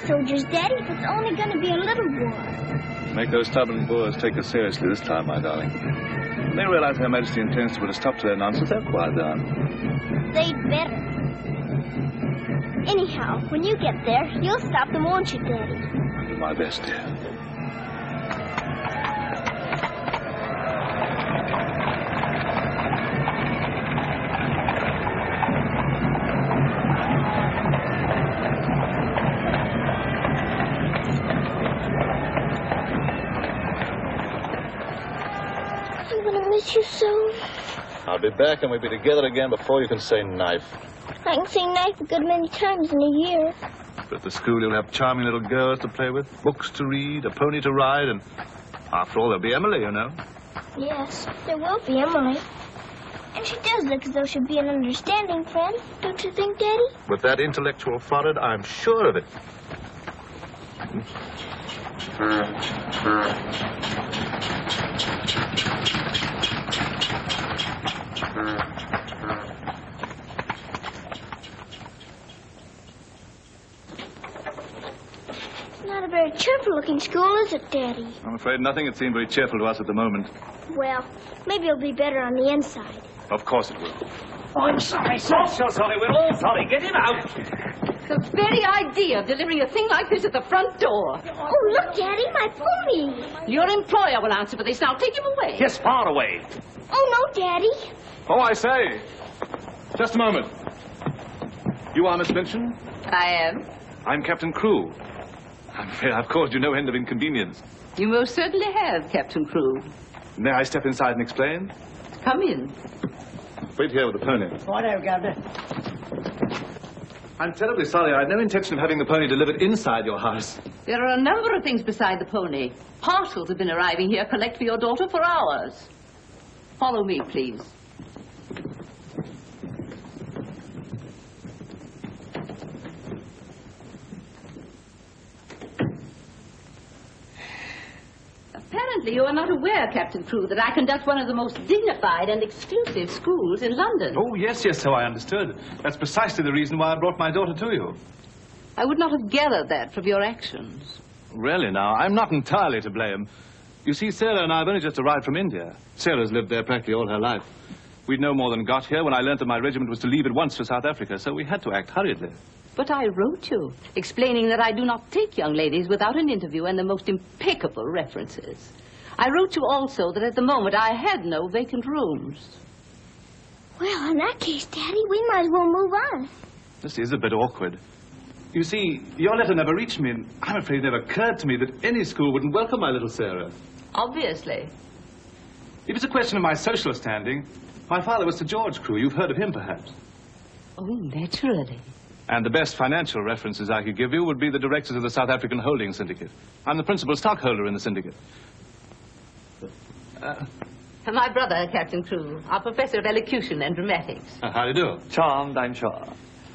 soldiers, Daddy. It's only going to be a little war. Make those stubborn Boers take us seriously this time, my darling. When they realize Her Majesty intends to put a stop to their nonsense, they'll quiet down. They'd better. Anyhow, when you get there, you'll stop them, won't you, Daddy? I'll do my best, dear. I'm going to miss you so. I'll be back and we'll be together again before you can say knife. I can say knife a good many times in a year. But at the school you'll have charming little girls to play with, books to read, a pony to ride, and after all there'll be Emily, you know. Yes, there will be Emily. And she does look as though she'd be an understanding friend, don't you think, Daddy? With that intellectual forehead, I'm sure of it. Not a very cheerful-looking school, is it, Daddy? I'm afraid nothing had seemed very cheerful to us at the moment. Well, maybe it'll be better on the inside. Of course it will. Oh, I'm sorry, sir. So sorry. We're all sorry. Get him out. The very idea of delivering a thing like this at the front door. Oh, look, Daddy, my pony. Your employer will answer for this. Now take him away. Yes, far away. Oh, no, Daddy. Oh, I say. Just a moment. You are Miss Minchin? I am. I'm Captain Crewe. I'm afraid I've caused you no end of inconvenience. You most certainly have, Captain Crewe. May I step inside and explain? Come in. Wait here with the pony. Righto, Governor. I'm terribly sorry. I had no intention of having the pony delivered inside your house. There are a number of things beside the pony. Parcels have been arriving here, collect for your daughter for hours. Follow me, please. Apparently you are not aware, Captain Crewe, that I conduct one of the most dignified and exclusive schools in London. Oh, yes, so I understood. That's precisely the reason why I brought my daughter to you. I would not have gathered that from your actions. Really, now, I'm not entirely to blame. You see, Sarah and I have only just arrived from India. Sarah's lived there practically all her life. We'd no more than got here when I learned that my regiment was to leave at once for South Africa, so we had to act hurriedly. But I wrote you, explaining that I do not take young ladies without an interview and the most impeccable references. I wrote you also that at the moment I had no vacant rooms. Well, in that case, Daddy, we might as well move on. This is a bit awkward. You see, your letter never reached me, and I'm afraid it never occurred to me that any school wouldn't welcome my little Sarah. Obviously. It was a question of my social standing. My father was Sir George Crewe. You've heard of him, perhaps. Oh, naturally. And the best financial references I could give you would be the directors of the South African Holding Syndicate. I'm the principal stockholder in the syndicate. My brother, Captain Crewe, our professor of elocution and dramatics. How do you do? Charmed, I'm sure.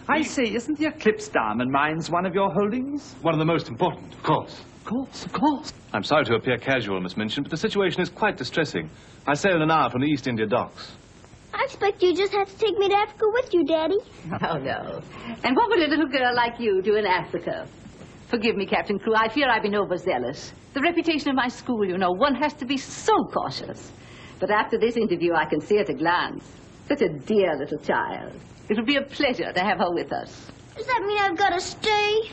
I see, isn't the Eclipse Diamond Mines one of your holdings? One of the most important, of course. Of course, of course. I'm sorry to appear casual, Miss Minchin, but the situation is quite distressing. I sail in an hour from the East India docks. I expect you just have to take me to Africa with you, Daddy. Oh, no. And what would a little girl like you do in Africa? Forgive me, Captain Crewe. I fear I've been overzealous. The reputation of my school, you know, one has to be so cautious. But after this interview, I can see at a glance. Such a dear little child. It would be a pleasure to have her with us. Does that mean I've got to stay?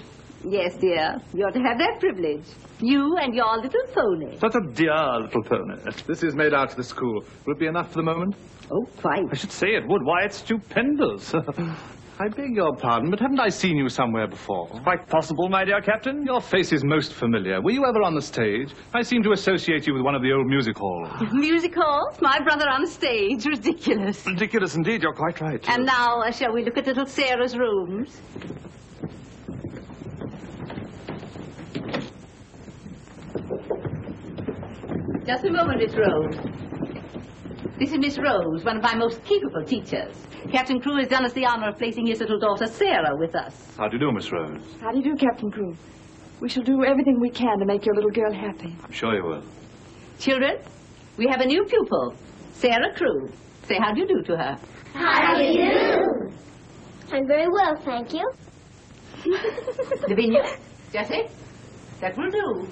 Yes, dear. You're to have that privilege. You and your little pony. Such a dear little pony. This is made out to the school. Will it be enough for the moment? Oh, quite. I should say it would. Why, it's stupendous. I beg your pardon, but haven't I seen you somewhere before? Quite possible, my dear Captain. Your face is most familiar. Were you ever on the stage? I seem to associate you with one of the old music halls. Music halls? My brother on stage? Ridiculous. Ridiculous indeed. You're quite right. And now, shall we look at little Sarah's rooms? Just a moment, Miss Rose. This is Miss Rose, one of my most capable teachers. Captain Crewe has done us the honor of placing his little daughter, Sarah, with us. How do you do, Miss Rose? How do you do, Captain Crewe? We shall do everything we can to make your little girl happy. I'm sure you will. Children, we have a new pupil, Sarah Crewe. Say how do you do to her. How do you do? I'm very well, thank you. Lavinia, Jessie, that will do.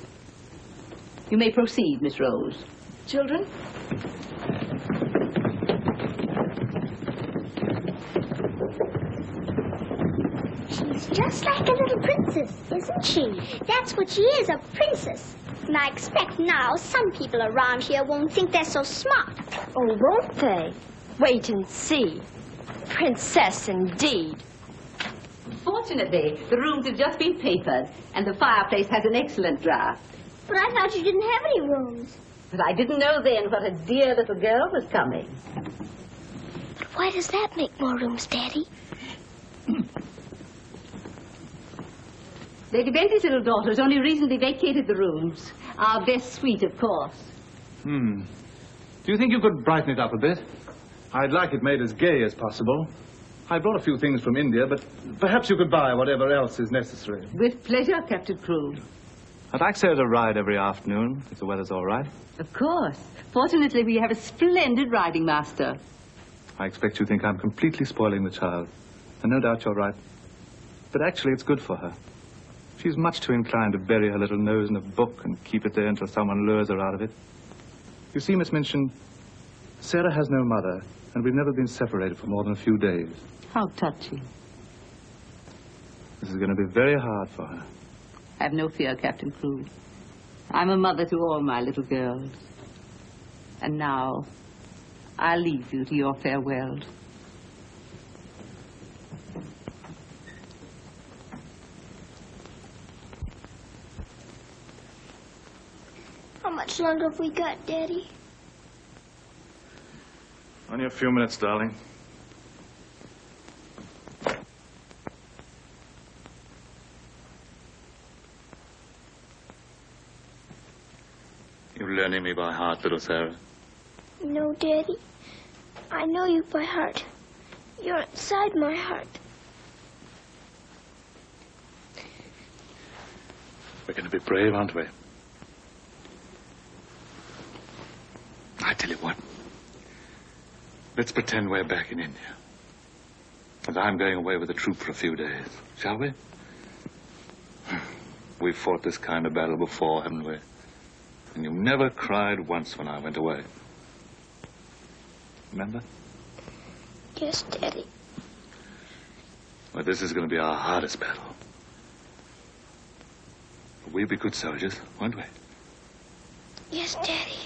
You may proceed, Miss Rose. Children? She's just like a little princess, isn't she? That's what she is, a princess. And I expect now some people around here won't think they're so smart. Oh, won't they? Wait and see. Princess indeed. Fortunately, the rooms have just been papered, and the fireplace has an excellent draft. But I thought you didn't have any rooms. But I didn't know then what a dear little girl was coming. But why does that make more rooms, Daddy? Lady Bentley's little daughter has only recently vacated the rooms. Our best suite, of course. Do you think you could brighten it up a bit? I'd like it made as gay as possible. I brought a few things from India, but perhaps you could buy whatever else is necessary. With pleasure, Captain Crewe. I'd like Sarah to ride every afternoon, if the weather's all right. Of course. Fortunately, we have a splendid riding master. I expect you think I'm completely spoiling the child. And no doubt you're right. But actually, it's good for her. She's much too inclined to bury her little nose in a book and keep it there until someone lures her out of it. You see, Miss Minchin, Sarah has no mother, and we've never been separated for more than a few days. How touching. This is going to be very hard for her. Have no fear, Captain Crewe. I'm a mother to all my little girls. And now, I'll leave you to your farewell. How much longer have we got, Daddy? Only a few minutes, darling. You're learning me by heart, little Sarah. No, Daddy. I know you by heart. You're inside my heart. We're going to be brave, aren't we? I tell you what. Let's pretend we're back in India. And I'm going away with the troop for a few days. Shall we? We've fought this kind of battle before, haven't we? And you never cried once when I went away. Remember? Yes, Daddy. Well, this is going to be our hardest battle. But we'll be good soldiers, won't we? Yes, Daddy.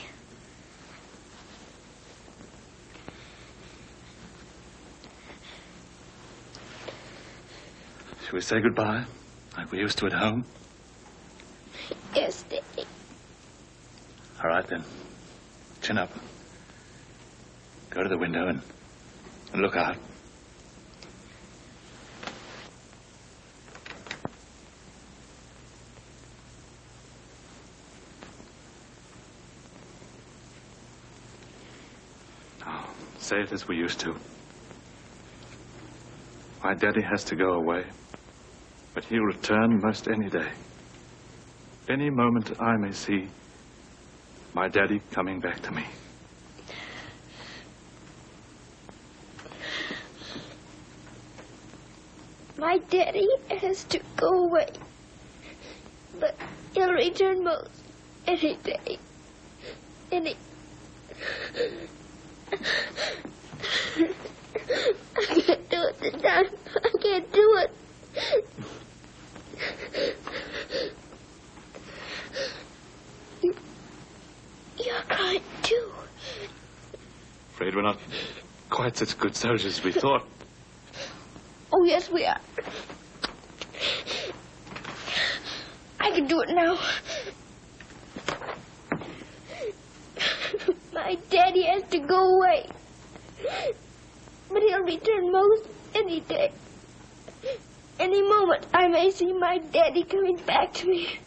Shall we say goodbye, like we used to at home? Yes, Daddy. All right, then. Chin up. Go to the window and look out. Oh, say it as we used to. My daddy has to go away, but he'll return most any day. Any moment I may see my daddy coming back to me. My daddy has to go away, but he'll return most any day. I can't do it this time. I can't do it. You're crying too. Afraid we're not quite such good soldiers as we thought. Oh, yes, we are. I can do it now. My daddy has to go away, but he'll return most any day. Any moment I may see my daddy coming back to me.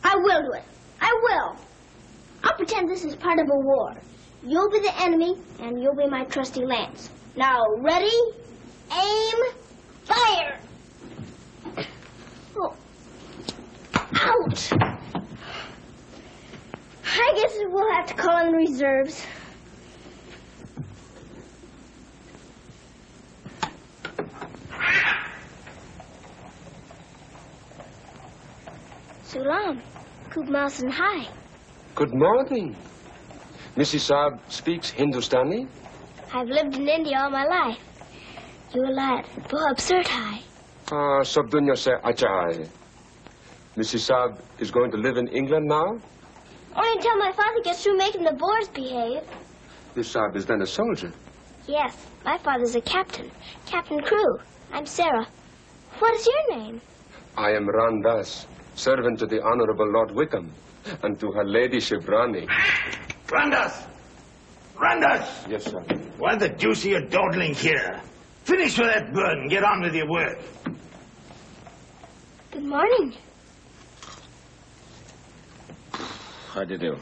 I will do it. I will. I'll pretend this is part of a war. You'll be the enemy, and you'll be my trusty lance. Now, ready, aim, fire! Oh. Ouch! I guess we'll have to call in reserves. Salam. Good morning. Hi. Good morning. Mrs. Saab speaks Hindustani? I've lived in India all my life. You lad, bahut absurd hai. Sab dunya se acha hai. Mrs. Saab is going to live in England now? Only until my father gets through making the Boers behave. Mrs. Saab is then a soldier. Yes, my father's a captain. Captain Crew. I'm Sarah. What is your name? I am Randas, servant to the Honorable Lord Wickham, and to her ladyship Rani. Randas! Randas! Yes, sir. Why the deuce are you dawdling here? Finish with that bird and get on with your work. Good morning. How do you do?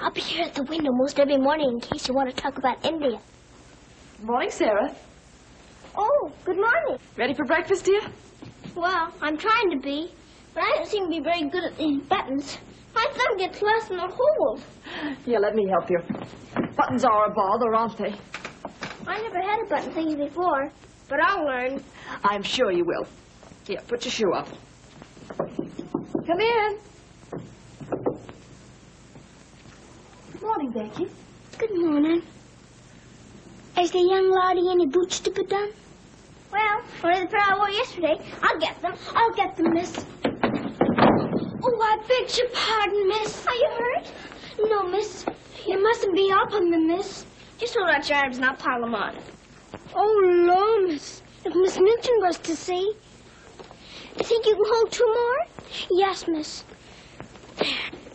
I'll be here at the window most every morning in case you want to talk about India. Morning, Sarah. Oh, good morning. Ready for breakfast, dear? Well, I'm trying to be, but I don't seem to be very good at these buttons. My thumb gets lost in the hole. Here, let me help you. Buttons are a bother, aren't they? I never had a button thingy before, but I'll learn. I'm sure you will. Here, put your shoe up. Come in. Morning, Becky. Good morning. Is the young laddie any boots to put on? Well, what are the pair I wore yesterday? I'll get them. I'll get them, miss. Oh, I beg your pardon, miss. Are you hurt? No, miss. You mustn't be up on them, miss. Just hold out your arms and I'll pile them on. Oh, Lord, miss. If Miss Minton was to see. You think you can hold two more? Yes, miss.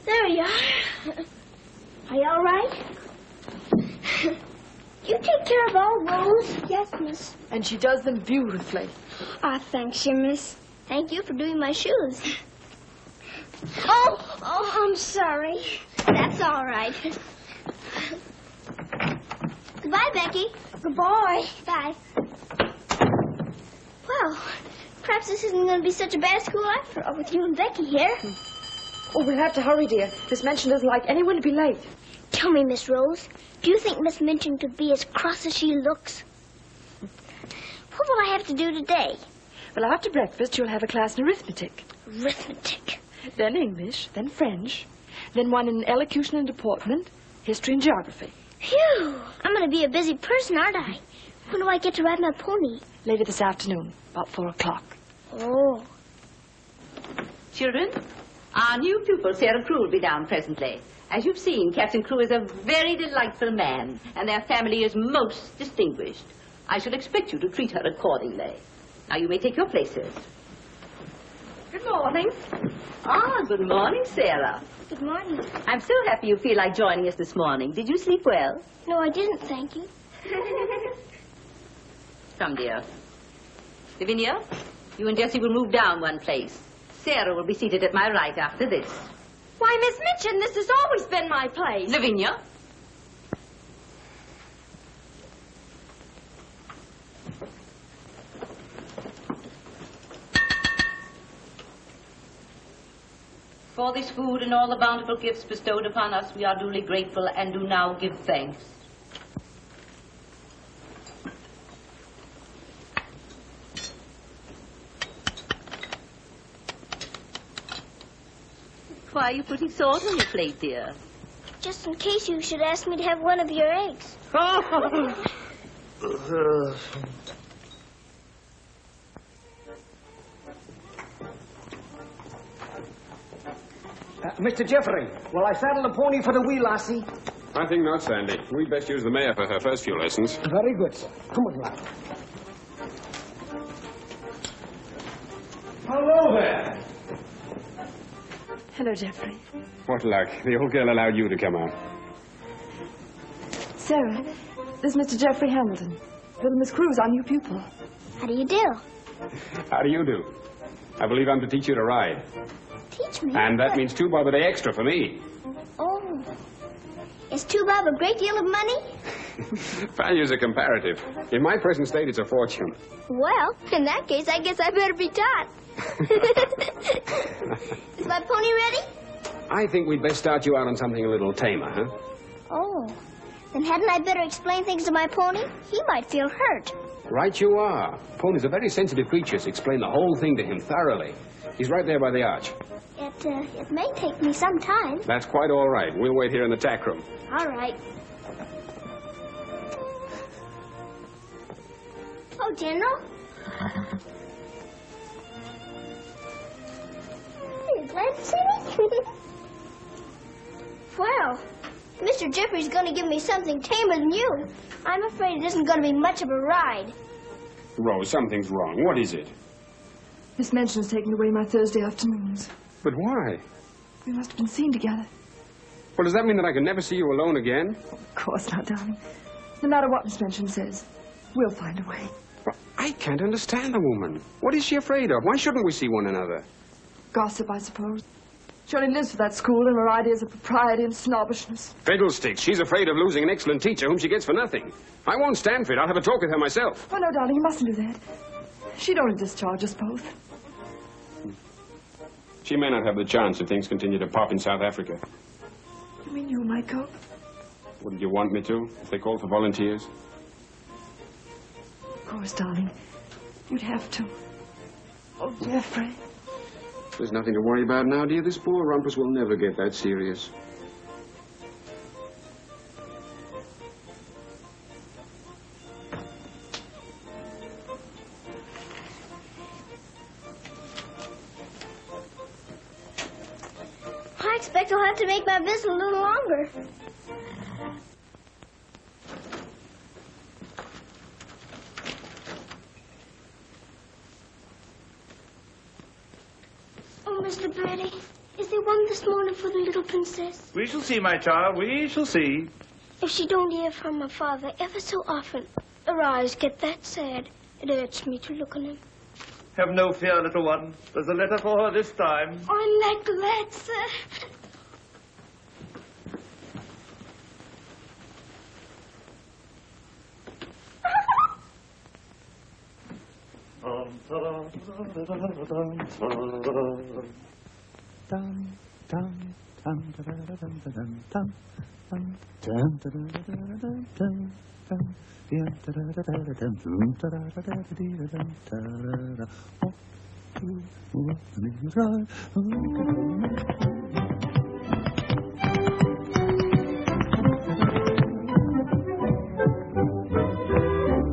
There you are. Are you all right? You take care of all those? Yes, miss. And she does them beautifully. Ah, thanks, you, miss. Thank you for doing my shoes. Oh, I'm sorry. That's all right. Goodbye, Becky. Goodbye. Bye. Well, perhaps this isn't going to be such a bad school after all with you and Becky here. Oh, we'll have to hurry, dear. Miss Minchin doesn't like anyone to be late. Tell me, Miss Rose, do you think Miss Minchin could be as cross as she looks? What will I have to do today? Well, after breakfast, you'll have a class in arithmetic. Arithmetic. Then English, then French, then one in elocution and deportment, history and geography. Phew! I'm going to be a busy person, aren't I? When do I get to ride my pony? Later this afternoon, about 4 o'clock. Oh. Children, our new pupil, Sarah Crew, will be down presently. As you've seen, Captain Crew is a very delightful man, and their family is most distinguished. I should expect you to treat her accordingly. Now, you may take your places. Good morning. Ah, good morning, Sarah. Good morning. I'm so happy you feel like joining us this morning. Did you sleep well? No, I didn't, thank you. Come, dear. Lavinia, you and Jessie will move down one place. Sarah will be seated at my right after this. Why, Miss Minchin, this has always been my place. Lavinia. For this food and all the bountiful gifts bestowed upon us, we are duly grateful and do now give thanks. Why are you putting salt on your plate, dear? Just in case you should ask me to have one of your eggs. Mr. Jeffrey, will I saddle the pony for the wee lassie? I think not, Sandy. We'd best use the mare for her first few lessons. Very good, sir. Come on, lad. Hello there. Hello, Jeffrey. What luck. The old girl allowed you to come out. Sarah, this is Mr. Jeffrey Hamilton. Little Miss Cruz, our new pupil. How do you do? How do you do? I believe I'm to teach you to ride. Teach me. And that means 2 bob a day extra for me. Is 2 bob a great deal of money? Values are comparative. In my present state, it's a fortune. Well, in that case, I guess I better be taught. Is my pony ready? I think we'd best start you out on something a little tamer, huh? Oh, then hadn't I better explain things to my pony? He might feel hurt. Right you are. Ponies are very sensitive creatures. Explain the whole thing to him thoroughly. He's right there by the arch. It may take me some time. That's quite all right. We'll wait here in the tack room. All right. Oh, General. Are you glad to see me? Well, Mr. Jeffrey's going to give me something tamer than you. I'm afraid it isn't going to be much of a ride. Rose, something's wrong. What is it? Miss Minchin's taken away my Thursday afternoons. But why? We must have been seen together. Well, does that mean that I can never see you alone again? Of course not, darling. No matter what Miss Minchin says, we'll find a way. Well, I can't understand the woman. What is she afraid of? Why shouldn't we see one another? Gossip, I suppose. She only lives for that school and her ideas of propriety and snobbishness. Fiddlesticks. She's afraid of losing an excellent teacher whom she gets for nothing. I won't stand for it. I'll have a talk with her myself. Oh, no, darling, you mustn't do that. She'd only discharge us both. She may not have the chance if things continue to pop in South Africa. You mean you might go? Wouldn't you want me to, if they call for volunteers? Of course, darling. You'd have to. Oh, Jeffrey. There's nothing to worry about now, dear. This poor rumpus will never get that serious. I expect I'll have to make my visit a little longer. Oh, Mr. Birdie, is there one this morning for the little princess? We shall see, my child. We shall see. If she don't hear from her father ever so often, her eyes get that sad. It hurts me to look on him. Have no fear, little one. There's a letter for her this time. I'm not glad, sir.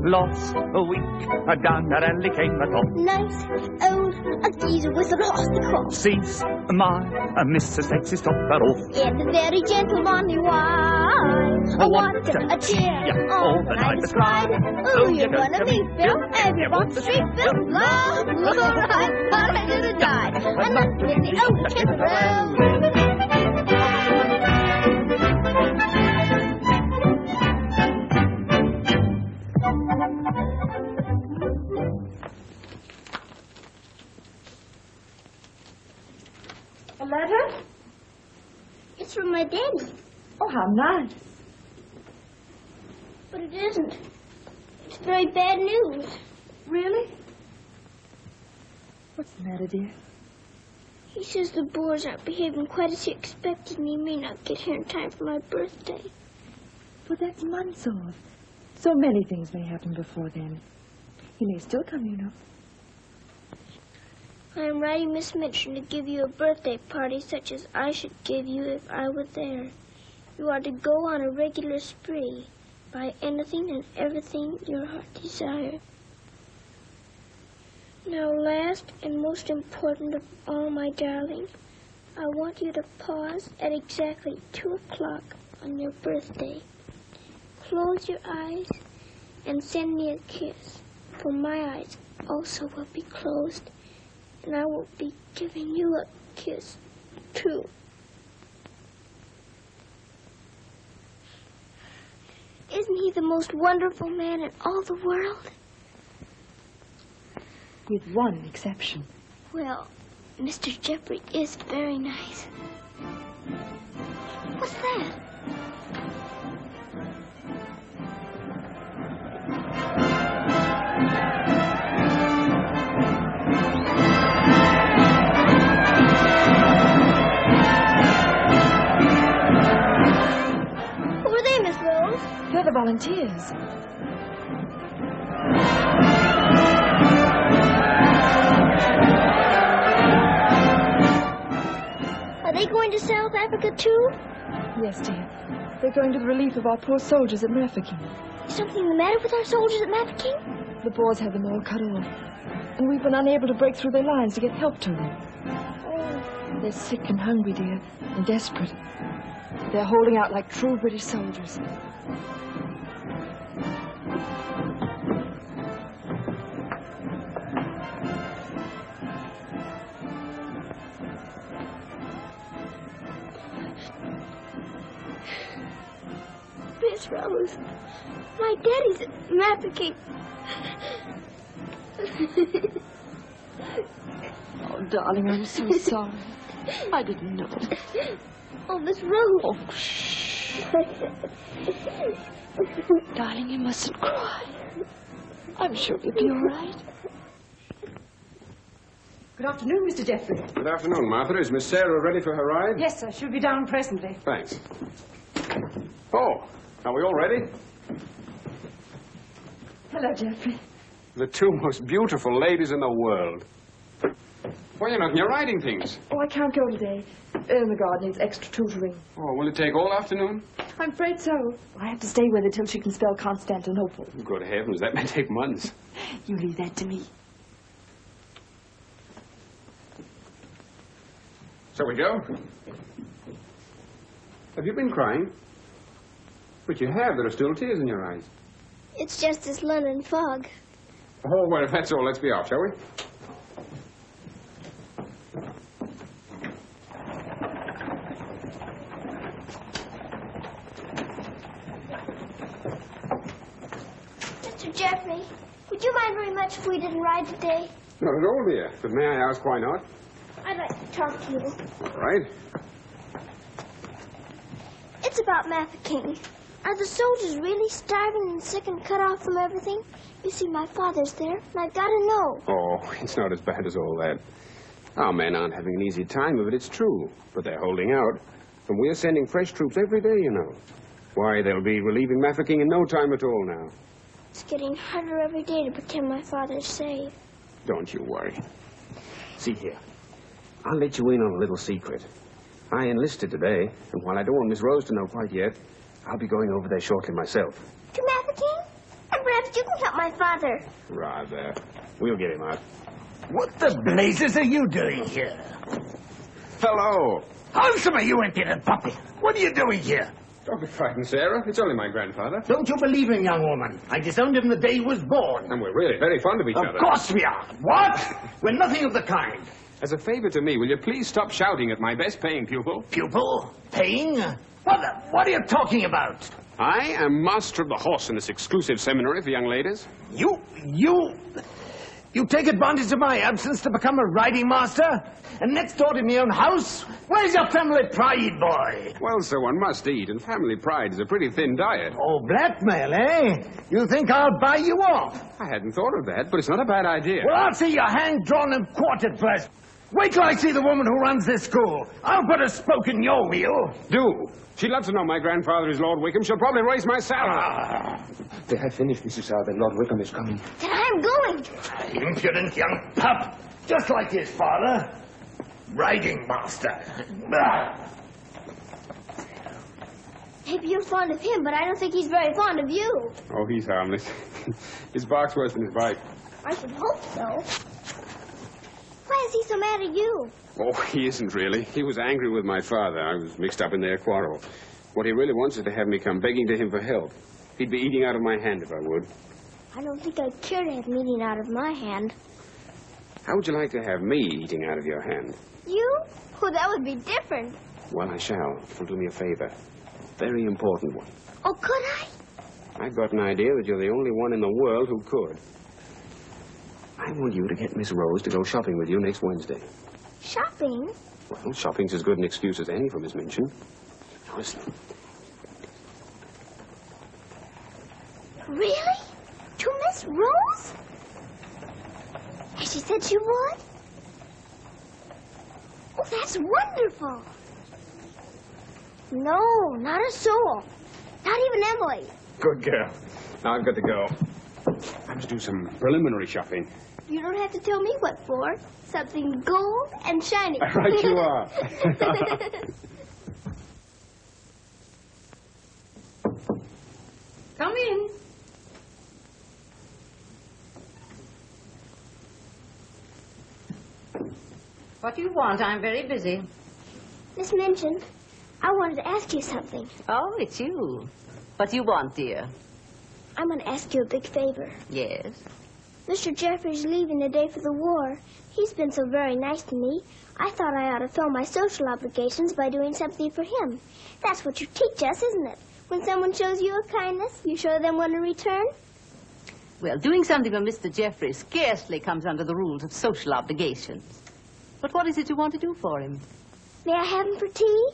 Lost a week, down that alley came a top. Nice old geezer with a rusty cross. Sees my Mrs. Sexy stop that off. In the very gentlemanly wine. What a cheer all the night was cried. Oh, you're gonna meet Bill, and you want the street Bill. Love, I thought I could have died. I'm not in the old timber road. A letter? It's from my daddy. Oh, how nice. But it isn't. It's very bad news. Really? What's the matter, dear? He says the Boers aren't behaving quite as he expected, and he may not get here in time for my birthday. But that's months off. So many things may happen before then. He may still come, you know. I am writing Miss Minchin to give you a birthday party such as I should give you if I were there. You are to go on a regular spree, buy anything and everything your heart desires. Now, last and most important of all, my darling, I want you to pause at exactly 2 o'clock on your birthday. Close your eyes and send me a kiss, for my eyes also will be closed, and I will be giving you a kiss, too. Isn't he the most wonderful man in all the world? With one exception. Well, Mr. Jeffrey is very nice. What's that? volunteers. Are they going to South Africa, too? Yes, dear. They're going to the relief of our poor soldiers at Mafeking. Is something the matter with our soldiers at Mafeking? The Boers had them all cut off, and we've been unable to break through their lines to get help to them. Oh. They're sick and hungry, dear, and desperate. They're holding out like true British soldiers. Miss Rose, my daddy's at Mafeking. Oh, darling, I'm so sorry. I didn't know. Oh, Miss Rose. Oh, shh. Darling, you mustn't cry. I'm sure you'll be all right. Good afternoon, Mr. Jeffrey. Good afternoon, Martha. Is Miss Sarah ready for her ride? Yes, sir. She'll be down presently. Thanks. Oh, are we all ready? Hello, Jeffrey. The two most beautiful ladies in the world. Why, you're not in your riding things. Oh, I can't go today. Ermengarde needs extra tutoring. Oh, will it take all afternoon? I'm afraid so. I have to stay with her till she can spell Constantinople. Good heavens, that may take months. You leave that to me. Shall we go? Have you been crying? But you have. There are still tears in your eyes. It's just this London fog. Oh, well, if that's all, let's be off, shall we? Mr. Jeffrey, would you mind very much if we didn't ride today? Not at all, dear. But may I ask why not? I'd like to talk to you. All right. It's about Mafeking. Are the soldiers really starving and sick and cut off from everything? You see, my father's there, and I've got to know. Oh, it's not as bad as all that. Our men aren't having an easy time of it, it's true. But they're holding out. And we're sending fresh troops every day, you know. Why, they'll be relieving Mafeking in no time at all now. It's getting harder every day to pretend my father's safe. Don't you worry. See here. I'll let you in on a little secret. I enlisted today, and while I don't want Miss Rose to know quite yet, I'll be going over there shortly myself. To Mafeking? And perhaps you can help my father. Rather. We'll get him out. What the blazes are you doing here? Hello. Answer me, you impudent puppy. What are you doing here? Don't be frightened, Sarah. It's only my grandfather. Don't you believe him, young woman? I disowned him the day he was born. And we're really very fond of each other. Of course we are. What? We're nothing of the kind. As a favor to me, will you please stop shouting at my best-paying pupil? Pupil? Paying? What are you talking about? I am master of the horse in this exclusive seminary for young ladies. You take advantage of my absence to become a riding master? And next door to my own house? Where's your family pride, boy? Well, so one must eat, and family pride is a pretty thin diet. Oh, blackmail, eh? You think I'll buy you off? I hadn't thought of that, but it's not a bad idea. Well, I'll see your hand drawn and quartered first. Wait till I see the woman who runs this school. I'll put a spoke in your wheel. Do. She'd love to know my grandfather is Lord Wickham. She'll probably raise my salary. They have finished, Mrs. Southern. Lord Wickham is coming. Then I'm going. Impudent young pup. Just like his father. Riding master. Maybe you're fond of him, but I don't think he's very fond of you. Oh, he's harmless. His bark's worse than his bite. I should hope so. Why is he so mad at you? Oh, he isn't really. He was angry with my father. I was mixed up in their quarrel. What he really wants is to have me come begging to him for help. He'd be eating out of my hand if I would. I don't think I'd care to have him eating out of my hand. How would you like to have me eating out of your hand? You? Oh, that would be different. Well, I shall. It'll do me a favor. Very important one. Oh, could I? I've got an idea that you're the only one in the world who could. I want you to get Miss Rose to go shopping with you next Wednesday. Shopping? Well, shopping's as good an excuse as any for Miss Minchin. Now, listen. Really? To Miss Rose? Has she said she would? Oh, that's wonderful. No, not a soul. Not even Emily. Good girl. Now I've got to go. I must do some preliminary shopping. You don't have to tell me what for. Something gold and shiny. Right you are. Come in. What do you want? I'm very busy. Miss Minchin, I wanted to ask you something. Oh, it's you. What do you want, dear? I'm going to ask you a big favor. Yes? Mr. Jeffrey's leaving the day for the war. He's been so very nice to me. I thought I ought to fill my social obligations by doing something for him. That's what you teach us, isn't it? When someone shows you a kindness, you show them one in return. Well, doing something for Mr. Jeffrey scarcely comes under the rules of social obligations. But what is it you want to do for him? May I have him for tea?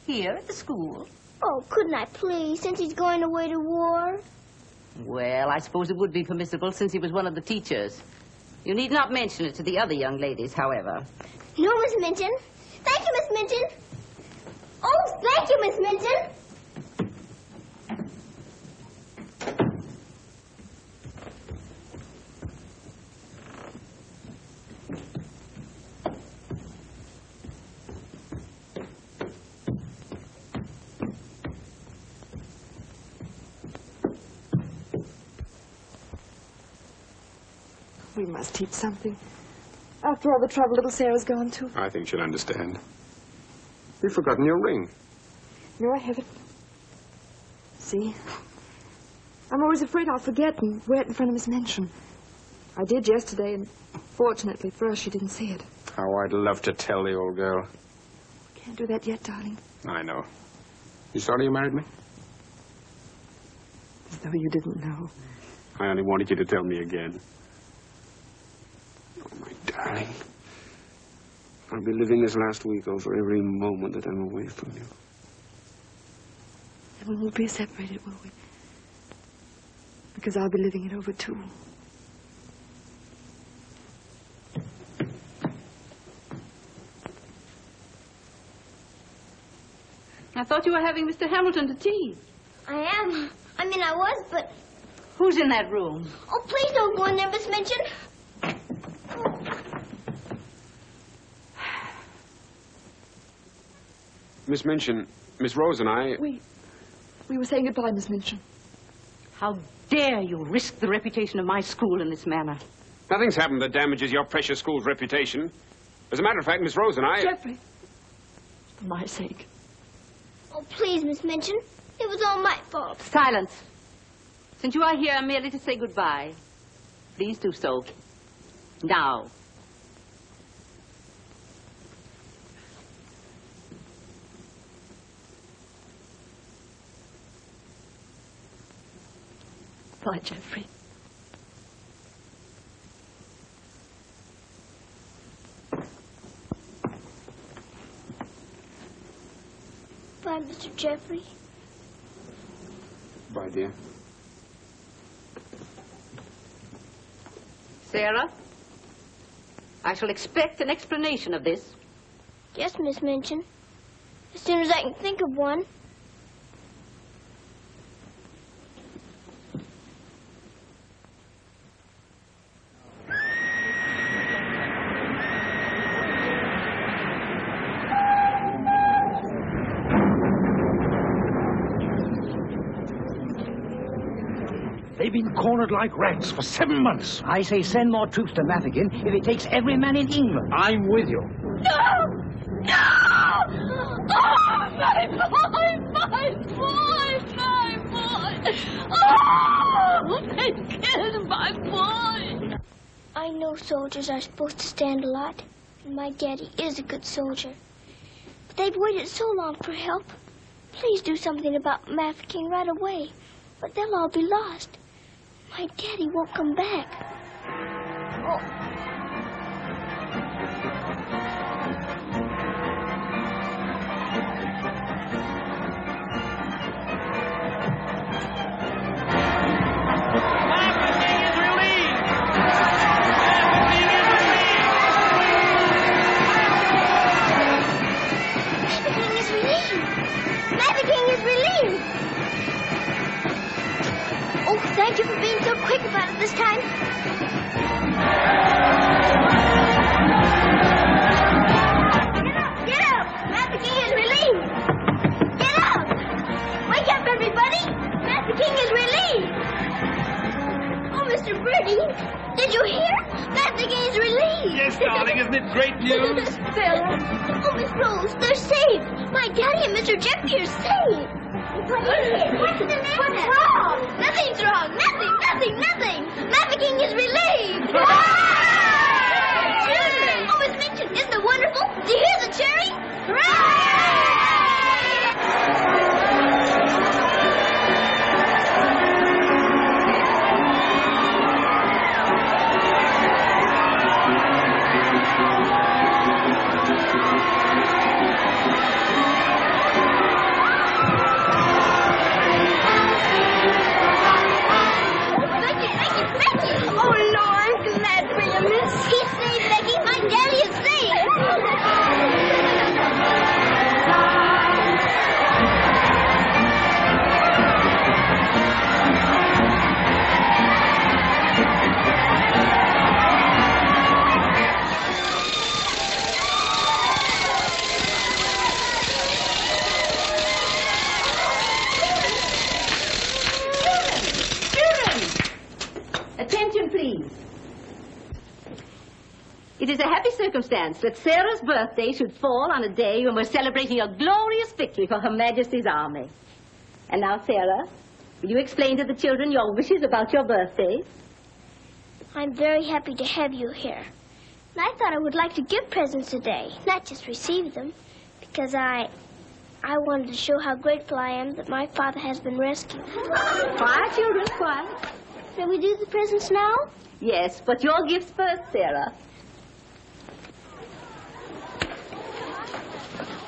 Here at the school? Oh, couldn't I please, since he's going away to war? Well, I suppose it would be permissible since he was one of the teachers. You need not mention it to the other young ladies, however. No, Miss Minchin. Thank you, Miss Minchin. Oh, thank you, Miss Minchin. We must eat something. After all the trouble little Sarah's gone to. I think she'll understand. You've forgotten your ring. No, I haven't. See? I'm always afraid I'll forget and wear it in front of Miss Minchin. I did yesterday, and fortunately for us, she didn't see it. How I'd love to tell the old girl. Can't do that yet, darling. I know. You sorry you married me? As though you didn't know. I only wanted you to tell me again. Oh, my darling. I'll be living this last week over every moment that I'm away from you. And we won't be separated, will we? Because I'll be living it over, too. I thought you were having Mr. Hamilton to tea. I am. I mean, I was, but... Who's in that room? Oh, please don't go in there, Miss Minchin. Miss Minchin, Miss Rose and I... We were saying goodbye, Miss Minchin. How dare you risk the reputation of my school in this manner? Nothing's happened that damages your precious school's reputation. As a matter of fact, Miss Rose and I... Jeffrey, for my sake. Oh, please, Miss Minchin. It was all my fault. Silence. Since you are here merely to say goodbye, please do so. Now. Bye, Jeffrey. Bye, Mr. Jeffrey. Bye, dear. Sarah, I shall expect an explanation of this. Yes, Miss Minchin. As soon as I can think of one. They've been cornered like rats for 7 months. I say send more troops to Mafeking if it takes every man in England. I'm with you. No! No! Oh, my boy! My boy! My boy! Oh! They killed my boy! I know soldiers are supposed to stand a lot, and my daddy is a good soldier. But they've waited so long for help. Please do something about Mafeking right away, or they'll all be lost. My daddy won't come back. Oh. so quick about it this time. Get up! Master King is relieved! Get up! Wake up, everybody! Master King is relieved! Oh, Mr. Birdie, did you hear? Master King is relieved! Yes, darling, isn't it great news? Sarah. Oh, Miss Rose, they're saved! My daddy and Mr. Jeffrey are saved! What is it? What's the matter? What's wrong? Nothing's wrong! Nothing! Master King is relieved! Children! Oh, Miss Minchin, isn't it wonderful? Do you hear the cheering? Oh, Lord, I'm glad for you, miss. He's saved, Becky. My daddy is saved. Attention, please. It is a happy circumstance that Sarah's birthday should fall on a day when we're celebrating a glorious victory for Her Majesty's army. And now, Sarah, will you explain to the children your wishes about your birthday? I'm very happy to have you here. And I thought I would like to give presents today, not just receive them, because I wanted to show how grateful I am that my father has been rescued. Quiet, children, quiet. Shall we do the presents now? Yes, but your gifts first, Sarah.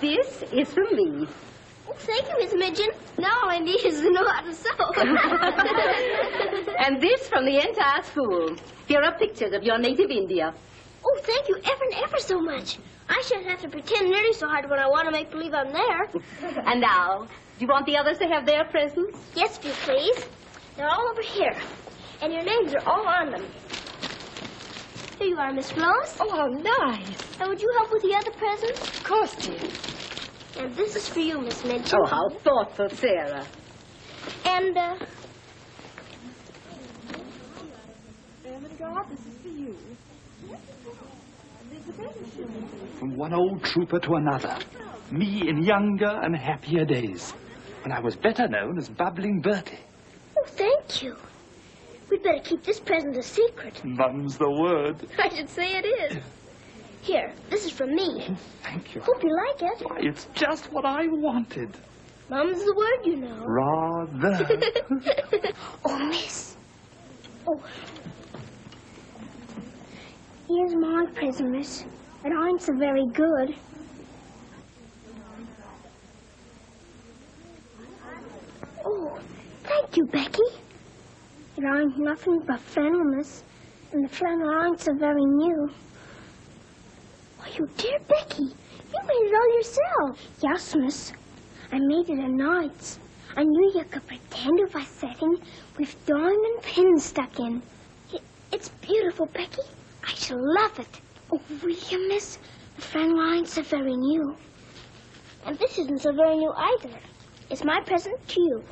This is from me. Oh, thank you, Miss Minchin. Now all I need is to know how to sew. And this from the entire school. Here are pictures of your native India. Oh, thank you ever and ever so much. I shan't have to pretend nearly so hard when I want to make believe I'm there. And now, do you want the others to have their presents? Yes, if you please. They're all over here. And your names are all on them. Here you are, Miss Rose. Oh, how nice. And would you help with the other presents? Of course, dear. And this is for you, Miss Minchin. Oh, how thoughtful, Sarah. And, This is for you. From one old trooper to another. Me in younger and happier days, when I was better known as Bubbling Bertie. oh, thank you. We'd better keep this present a secret. Mum's the word. I should say it is. Here, this is from me. Thank you. Hope you like it. Why, it's just what I wanted. Mum's the word, you know. Rather. Oh, miss. Oh. Here's my present, miss. It ain't so very good. Oh, thank you, Becky. It ain't nothing but flannel, miss. And the flannel ain't so very new. Oh, you dear Becky. You made it all yourself. Yes, miss. I made it at nights. I knew you could pretend if I set in with diamond pins stuck in. It's beautiful, Becky. I shall love it. Oh, will you, miss? The flannel ain't so very new. And this isn't so very new either. It's my present to you.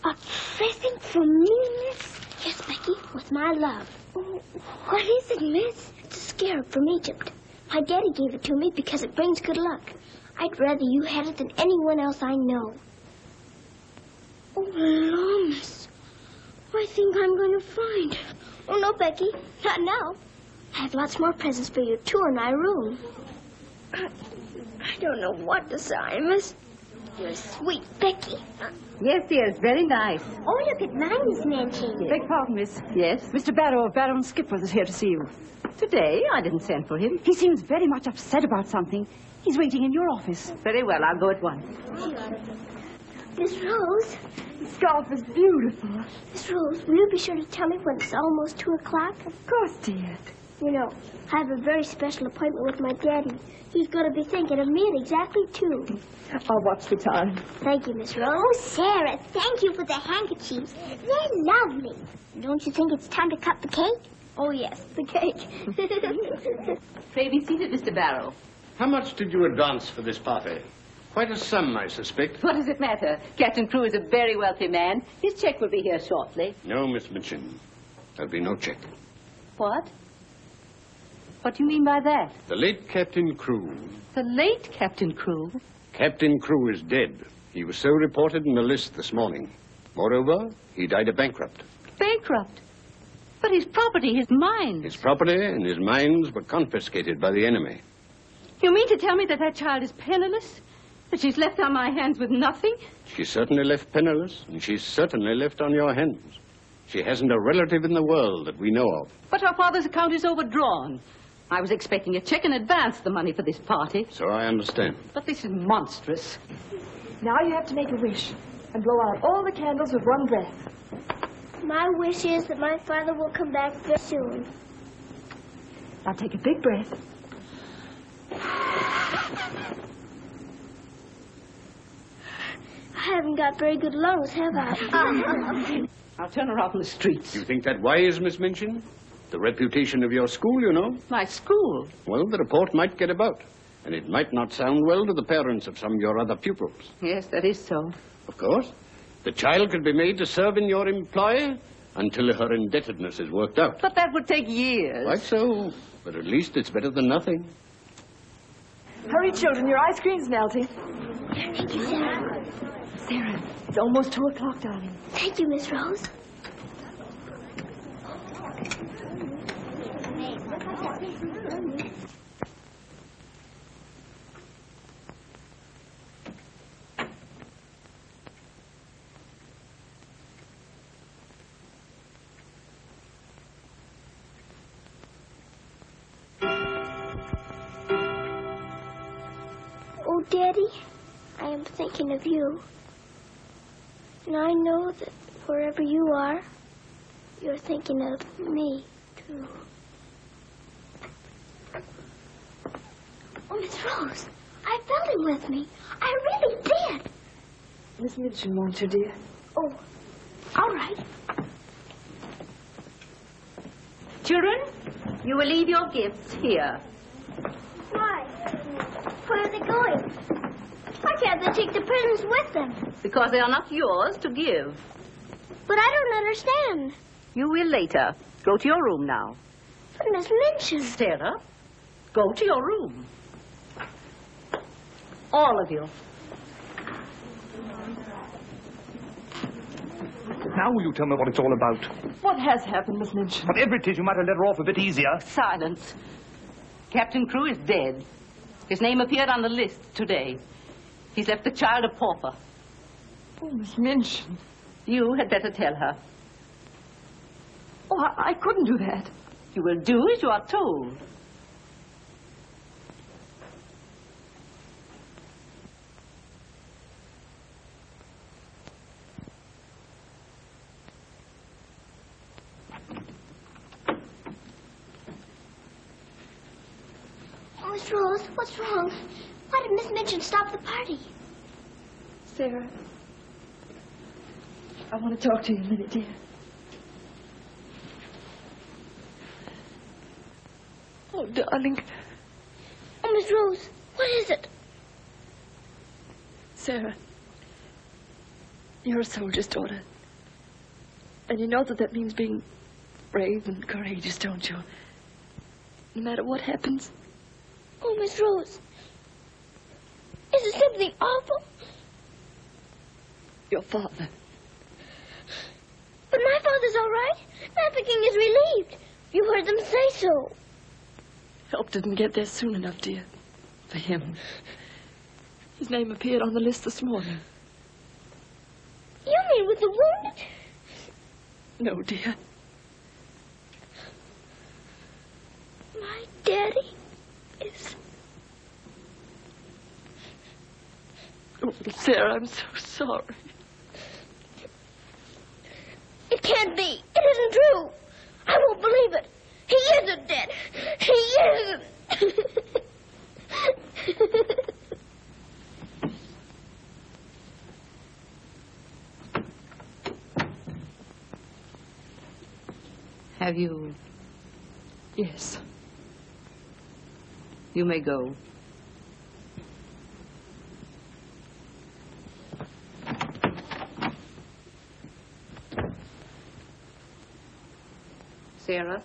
A present from me, miss? Yes, Becky, with my love. Oh, what is it, miss? It's a scarab from Egypt. My daddy gave it to me because it brings good luck. I'd rather you had it than anyone else I know. Oh, Lord, miss. I think I'm going to find. Oh, no, Becky. Not now. I have lots more presents for you, too, in my room. I don't know what to say, miss. You're sweet, Becky. Yes, dear, it's very nice. Oh, look at mine, Miss Minchin. Beg pardon, miss. Yes? Mr. Barrow of Barrow and Skipworth is here to see you. Today, I didn't send for him. He seems very much upset about something. He's waiting in your office. Very well, I'll go at once. Miss Rose? The scarf is beautiful. Miss Rose, will you be sure to tell me when it's almost 2 o'clock? Of course, dear. You know, I have a very special appointment with my daddy. He's going to be thinking of me at exactly 2. I'll watch the time. Thank you, Miss Rose. Oh, Sarah, thank you for the handkerchiefs. They're lovely. Don't you think it's time to cut the cake? Oh, yes, the cake. Pray be seated, Mr. Barrow. How much did you advance for this party? Quite a sum, I suspect. What does it matter? Captain Crewe is a very wealthy man. His check will be here shortly. No, Miss Minchin. There'll be no check. What? What do you mean by that? The late Captain Crewe. The late Captain Crewe? Captain Crewe is dead. He was so reported in the list this morning. Moreover, he died a bankrupt. Bankrupt? But his property, his mines. His property and his mines were confiscated by the enemy. You mean to tell me that child is penniless? That she's left on my hands with nothing? She's certainly left penniless, and she's certainly left on your hands. She hasn't a relative in the world that we know of. But her father's account is overdrawn. I was expecting a check in advance, the money for this party. So I understand. But this is monstrous. Now you have to make a wish and blow out all the candles with one breath. My wish is that my father will come back very soon. Now take a big breath. I haven't got very good lungs, have I? I'll turn her out in the streets. You think that wise, Miss Minchin? The reputation of your school, you know. My school? Well, the report might get about, and it might not sound well to the parents of some of your other pupils. Yes, that is so. Of course. The child could be made to serve in your employ until her indebtedness is worked out. But that would take years. Quite so. But at least it's better than nothing. Hurry, children. Your ice cream's melting. Thank you, Sarah. Sarah, it's almost 2 o'clock, darling. Thank you, Miss Rose. Oh, Daddy, I am thinking of you. And I know that wherever you are, you're thinking of me, too. Oh, Miss Rose, I felt him with me. I really did. Miss Minchin wants you, dear. Oh, all right. Children, you will leave your gifts here. Why? Where are they going? Why can't they take the presents with them? Because they are not yours to give. But I don't understand. You will later. Go to your room now. But Miss Minchin. Sarah, go to your room. All of you. Now will you tell me what it's all about? What has happened, Miss Minchin? Whatever it is, you might have let her off a bit easier. Silence. Captain Crewe is dead. His name appeared on the list today. He's left the child a pauper. Oh, Miss Minchin. You had better tell her. Oh, I couldn't do that. You will do as you are told. Oh, Miss Rose, what's wrong? Why did Miss Minchin stop the party? Sarah, I want to talk to you a minute, dear. Oh, darling. Oh, Miss Rose, what is it? Sarah, you're a soldier's daughter. And you know that means being brave and courageous, don't you? No matter what happens. Oh, Miss Rose, is it something awful? Your father. But my father's all right. Mafeking is relieved. You heard them say so. Help didn't get there soon enough, dear. For him. His name appeared on the list this morning. You mean with the wounded? No, dear. My daddy is... Oh, Sarah, I'm so sorry. It can't be. It isn't true. I won't believe it. He isn't dead. He isn't. Have you? Yes. You may go. Sarah,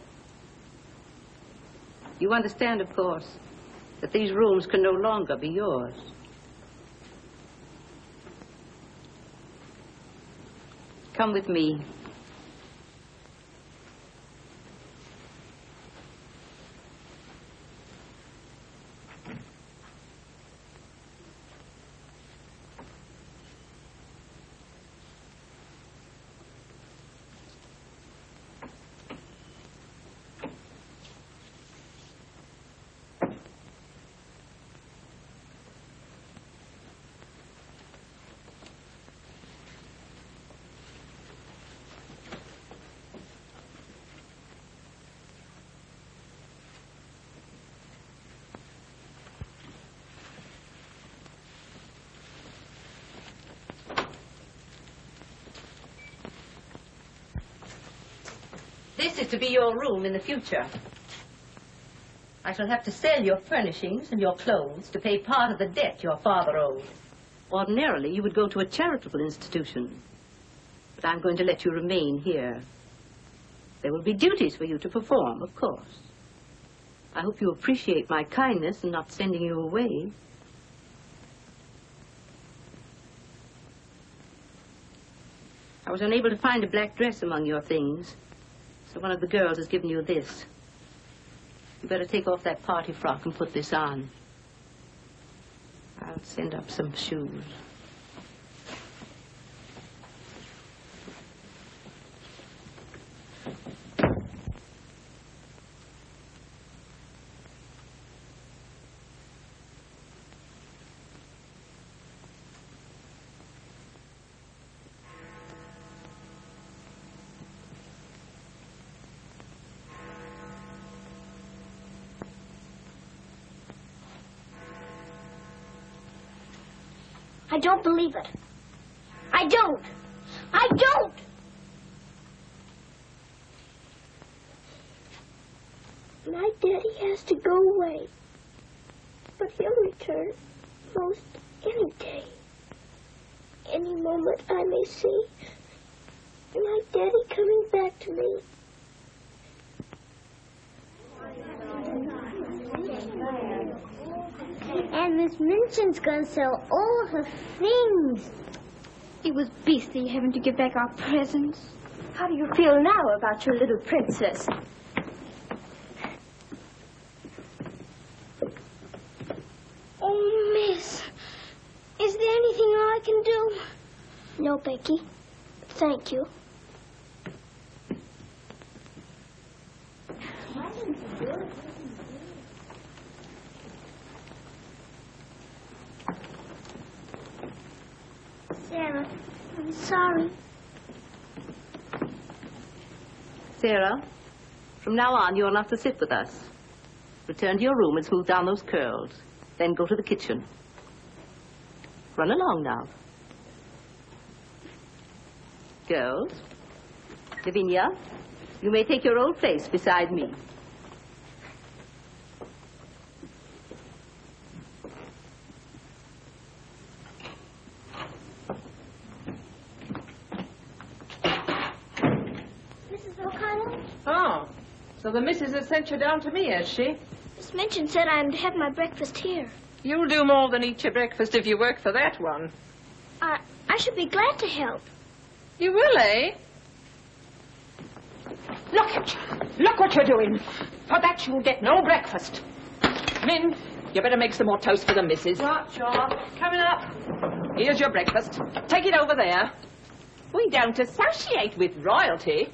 you understand, of course, that these rooms can no longer be yours. Come with me. This is to be your room in the future. I shall have to sell your furnishings and your clothes to pay part of the debt your father owed. Ordinarily, you would go to a charitable institution. But I'm going to let you remain here. There will be duties for you to perform, of course. I hope you appreciate my kindness in not sending you away. I was unable to find a black dress among your things. So one of the girls has given you this. You better take off that party frock and put this on. I'll send up some shoes. I don't believe it. I don't. I don't. My daddy has to go away. But he'll return most any day. Any moment I may see my daddy coming back to me. And Miss Minchin's gonna sell all her things. It was beastly having to give back our presents. How do you feel now about your little princess? Oh, Miss, is there anything I can do? No, Becky. Thank you. Sarah, I'm sorry. Sarah, from now on, you're not to sit with us. Return to your room and smooth down those curls. Then go to the kitchen. Run along now. Girls, Lavinia, you may take your old place beside me. Oh, so the missus has sent you down to me, has she? Miss Minchin said I'm to have my breakfast here. You'll do more than eat your breakfast if you work for that one. I should be glad to help. You will, eh? Look at you. Look what you're doing. For that you'll get no breakfast. Min, you better make some more toast for the missus. Right, sure. Coming up. Here's your breakfast. Take it over there. We don't associate with royalty.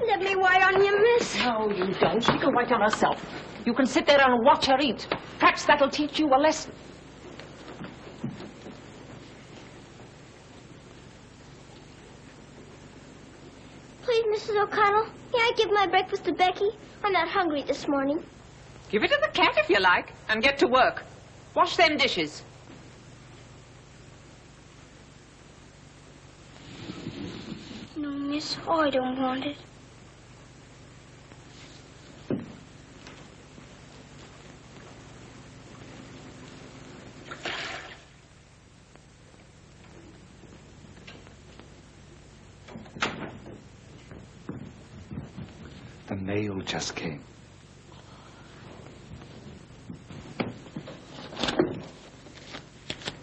Let me wait on you, miss. No, you don't. She can wait on herself. You can sit there and watch her eat. Perhaps that'll teach you a lesson. Please, Mrs. O'Connell, may I give my breakfast to Becky? I'm not hungry this morning. Give it to the cat if you like, and get to work. Wash them dishes. No, miss, I don't want it. The mail just came.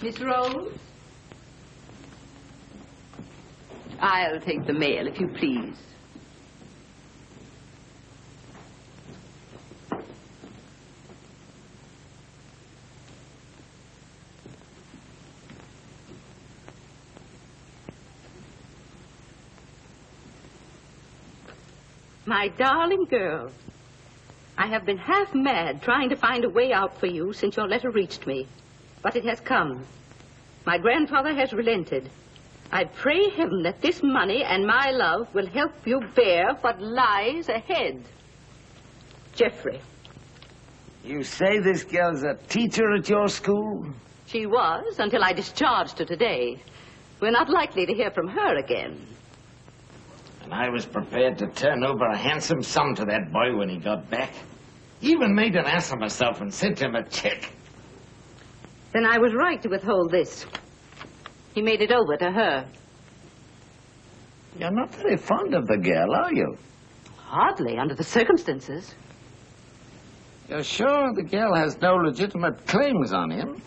Miss Rose? I'll take the mail, if you please. My darling girl, I have been half mad trying to find a way out for you since your letter reached me. But it has come. My grandfather has relented. I pray him that this money and my love will help you bear what lies ahead. Jeffrey. You say this girl's a teacher at your school? She was, until I discharged her today. We're not likely to hear from her again. And I was prepared to turn over a handsome sum to that boy when he got back. Even made an ass of myself and sent him a check. Then I was right to withhold this. He made it over to her. You're not very fond of the girl, are you? Hardly, under the circumstances. You're sure the girl has no legitimate claims on him?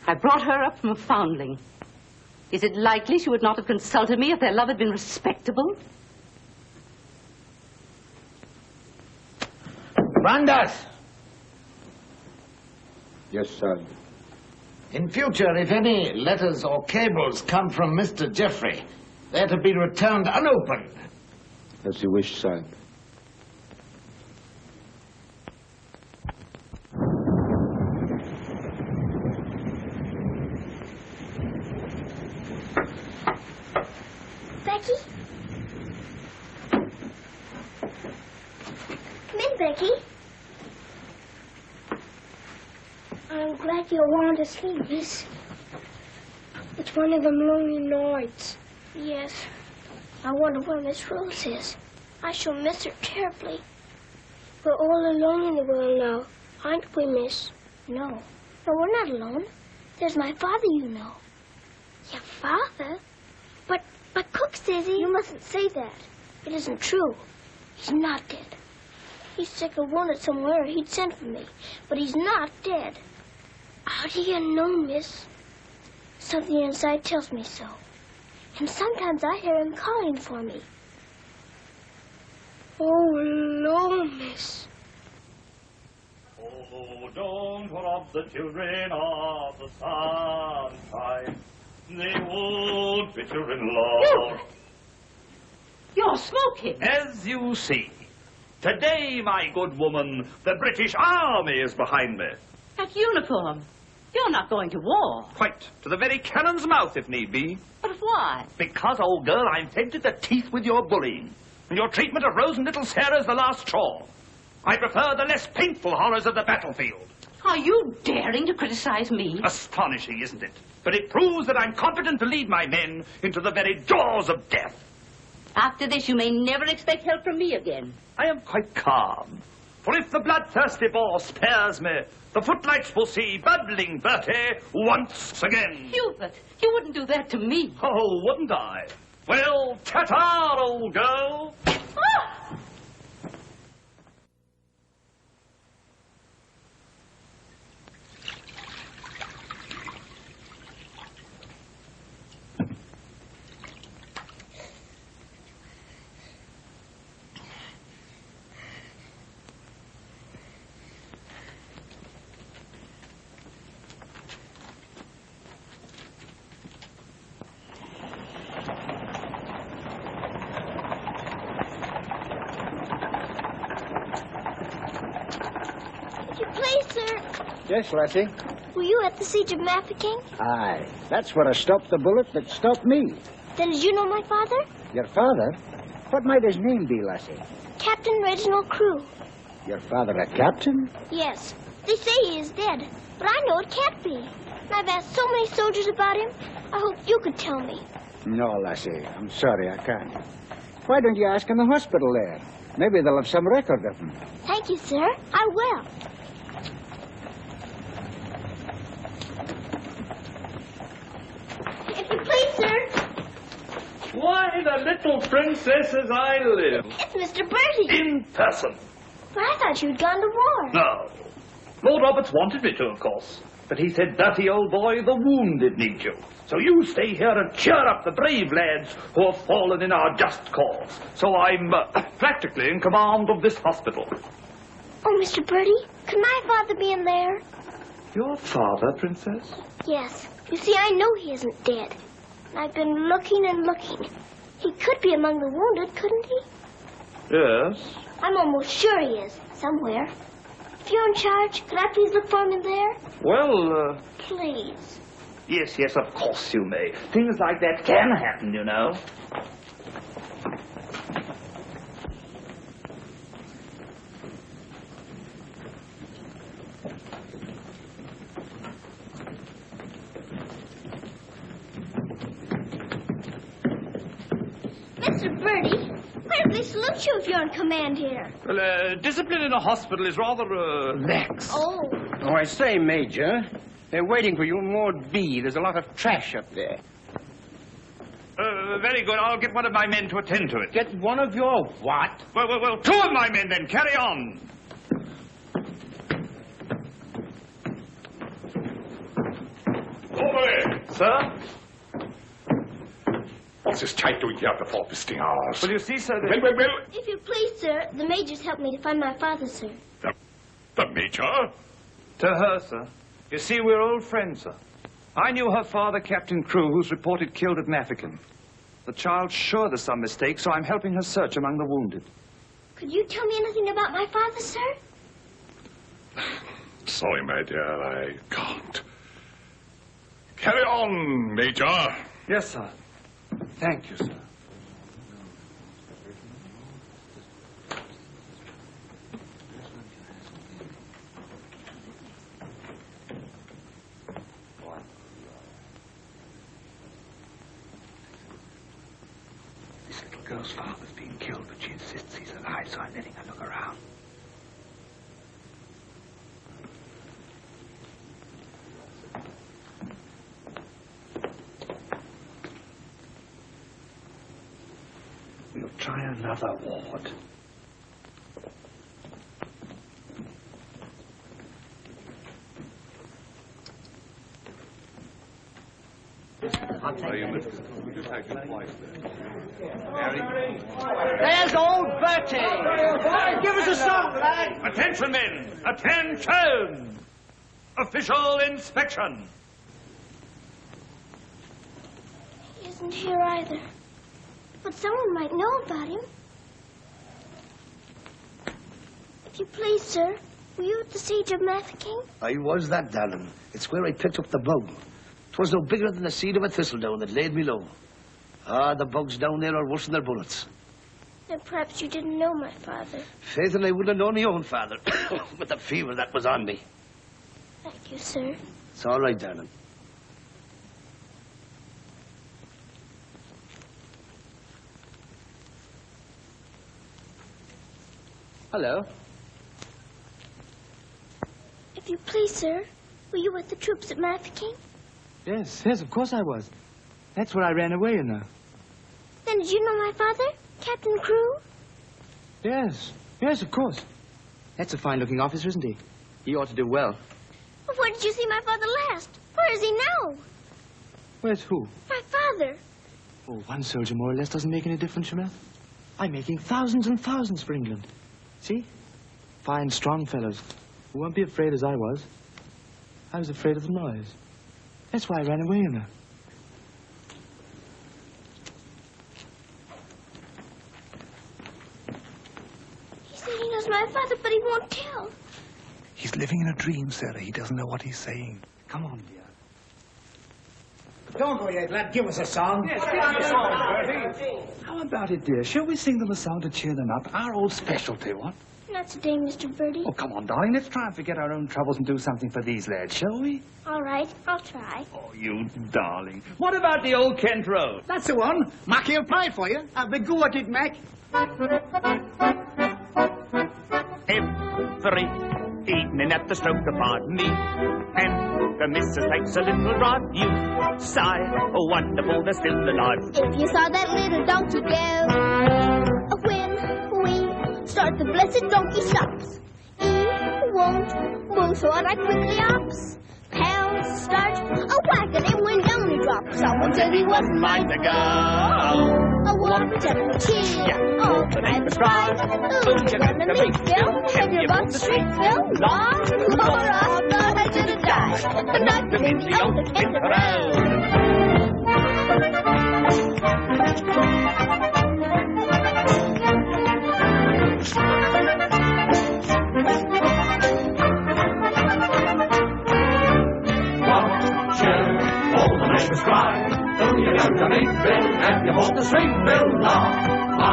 I brought her up from a foundling. Is it likely she would not have consulted me if their love had been respectable? Brandas! Yes, sir. In future, if any letters or cables come from Mr. Jeffrey, they're to be returned unopened. As you wish, sir. Becky? Come in, Becky. I'm glad you want to sleep, miss. It's one of them lonely nights. Yes. I wonder where Miss Rose is. I shall miss her terribly. We're all alone in the world now, aren't we, miss? No. No, we're not alone. There's my father, you know. Your father? But Cook says he... You mustn't say that. It isn't true. He's not dead. He's sick or wounded somewhere. He'd send for me. But he's not dead. How do you know, miss? Something inside tells me so. And sometimes I hear him calling for me. Oh, Lord, miss. Oh, don't rob the children of the sunshine. They won't fit you in love. You're smoking. As you see, today, my good woman, the British Army is behind me. That uniform. You're not going to war. Quite. To the very cannon's mouth, if need be. But why? Because, old girl, I'm fed to the teeth with your bullying. And your treatment of Rose and little Sarah's the last straw. I prefer the less painful horrors of the battlefield. Are you daring to criticize me? Astonishing, isn't it? But it proves that I'm competent to lead my men into the very jaws of death. After this, you may never expect help from me again. I am quite calm. For if the bloodthirsty boar spares me, the footlights will see bubbling Bertie once again. Hubert, you wouldn't do that to me. Oh, wouldn't I? Well, ta-ta, old girl. Ah! Yes, Lassie? Were you at the siege of Mafeking? Aye. That's where I stopped the bullet that stopped me. Then did you know my father? Your father? What might his name be, lassie? Captain Reginald Crewe. Your father a captain? Yes. They say he is dead, but I know it can't be. And I've asked so many soldiers about him. I hope you could tell me. No, lassie. I'm sorry, I can't. Why don't you ask in the hospital there? Maybe they'll have some record of him. Thank you, sir. I will. If you please, sir. Why, the little princess as I live. It's Mr. Bertie. In person. But I thought you'd gone to war. No. Lord Roberts wanted me to, of course. But he said, "Dirty old boy, the wounded need you. So you stay here and cheer up the brave lads who have fallen in our just cause." So I'm practically in command of this hospital. Oh, Mr. Bertie, could my father be in there? Your father, Princess? Yes. You see, I know he isn't dead. I've been looking and looking. He could be among the wounded, couldn't he? Yes. I'm almost sure he is, somewhere. If you're in charge, could I please look for him in there? Well, Please. Yes, of course you may. Things like that can happen, you know. Mr. Bertie, why do they salute you if you're in command here? Well, discipline in a hospital is rather, lax. Oh. Oh, I say, Major. They're waiting for you in Ward B. There's a lot of trash up there. Very good. I'll get one of my men to attend to it. Get one of your what? Well, two of my men then. Carry on. Over! Sir? What's this chap doing here before visiting hours? Well, you see, sir... Well. If you please, sir, the major's helped me to find my father, sir. The major? To her, sir. You see, we're old friends, sir. I knew her father, Captain Crewe, who's reported killed at Mafeking. The child's sure there's some mistake, so I'm helping her search among the wounded. Could you tell me anything about my father, sir? Sorry, my dear, I can't. Carry on, Major. Yes, sir. Thank you, sir. This little girl's father's been killed, but she insists he's alive, so I'm letting her look around. We'll try another ward. There's old Bertie. Give us a song, lad. Attention, men! Attention! Official inspection. He isn't here either. But someone might know about him. If you please, sir, were you at the siege of Mafeking? I was that, darling. It's where I picked up the bug. 'Twas no bigger than the seed of a thistledown that laid me low. Ah, the bugs down there are worse than their bullets. Then perhaps you didn't know my father. Faith, and I wouldn't have known my own father. With the fever that was on me. Thank you, sir. It's all right, darling. Hello. If you please, sir, were you with the troops at Mafeking? Yes, of course I was. That's where I ran away, you know. Then did you know my father, Captain Crewe? Yes, of course. That's a fine-looking officer, isn't he? He ought to do well. Well, where did you see my father last? Where is he now? Where's who? My father. Oh, one soldier more or less doesn't make any difference, you know. I'm making thousands and thousands for England. See? Fine, strong fellows who won't be afraid as I was. I was afraid of the noise. That's why I ran away, you know. He said he knows my father, but he won't tell. He's living in a dream, Sarah. He doesn't know what he's saying. Come on, dear. Don't go yet, lad. Give us a song. Yes, give us a song, Bertie. How about it, dear? Shall we sing them a song to cheer them up? Our old specialty, what? Not today, Mr. Birdie. Oh, come on, darling. Let's try and forget our own troubles and do something for these lads, shall we? All right, I'll try. Oh, you darling. What about the old Kent Road? That's the one. Mackie'll play for you. Have a go at it, Mac. Every evening at the stroke upon me, and the missus takes a little rod. You sigh, oh wonderful, they're still alive. If you saw that little donkey go, when we start the blessed donkey stops, he won't move, so I quickly ops. Pounds start a wagon, and when down he drops. Someone said he wasn't mine to go. A walk, temple, tea, all the night was right. Ooh, you're gonna meet Phil, have your butt straight, Phil. Long, Laura, thought I should have died, but not to meet the old Kent Road. Was cry, so you got to make Bill and you hold the string, Bill. Now, I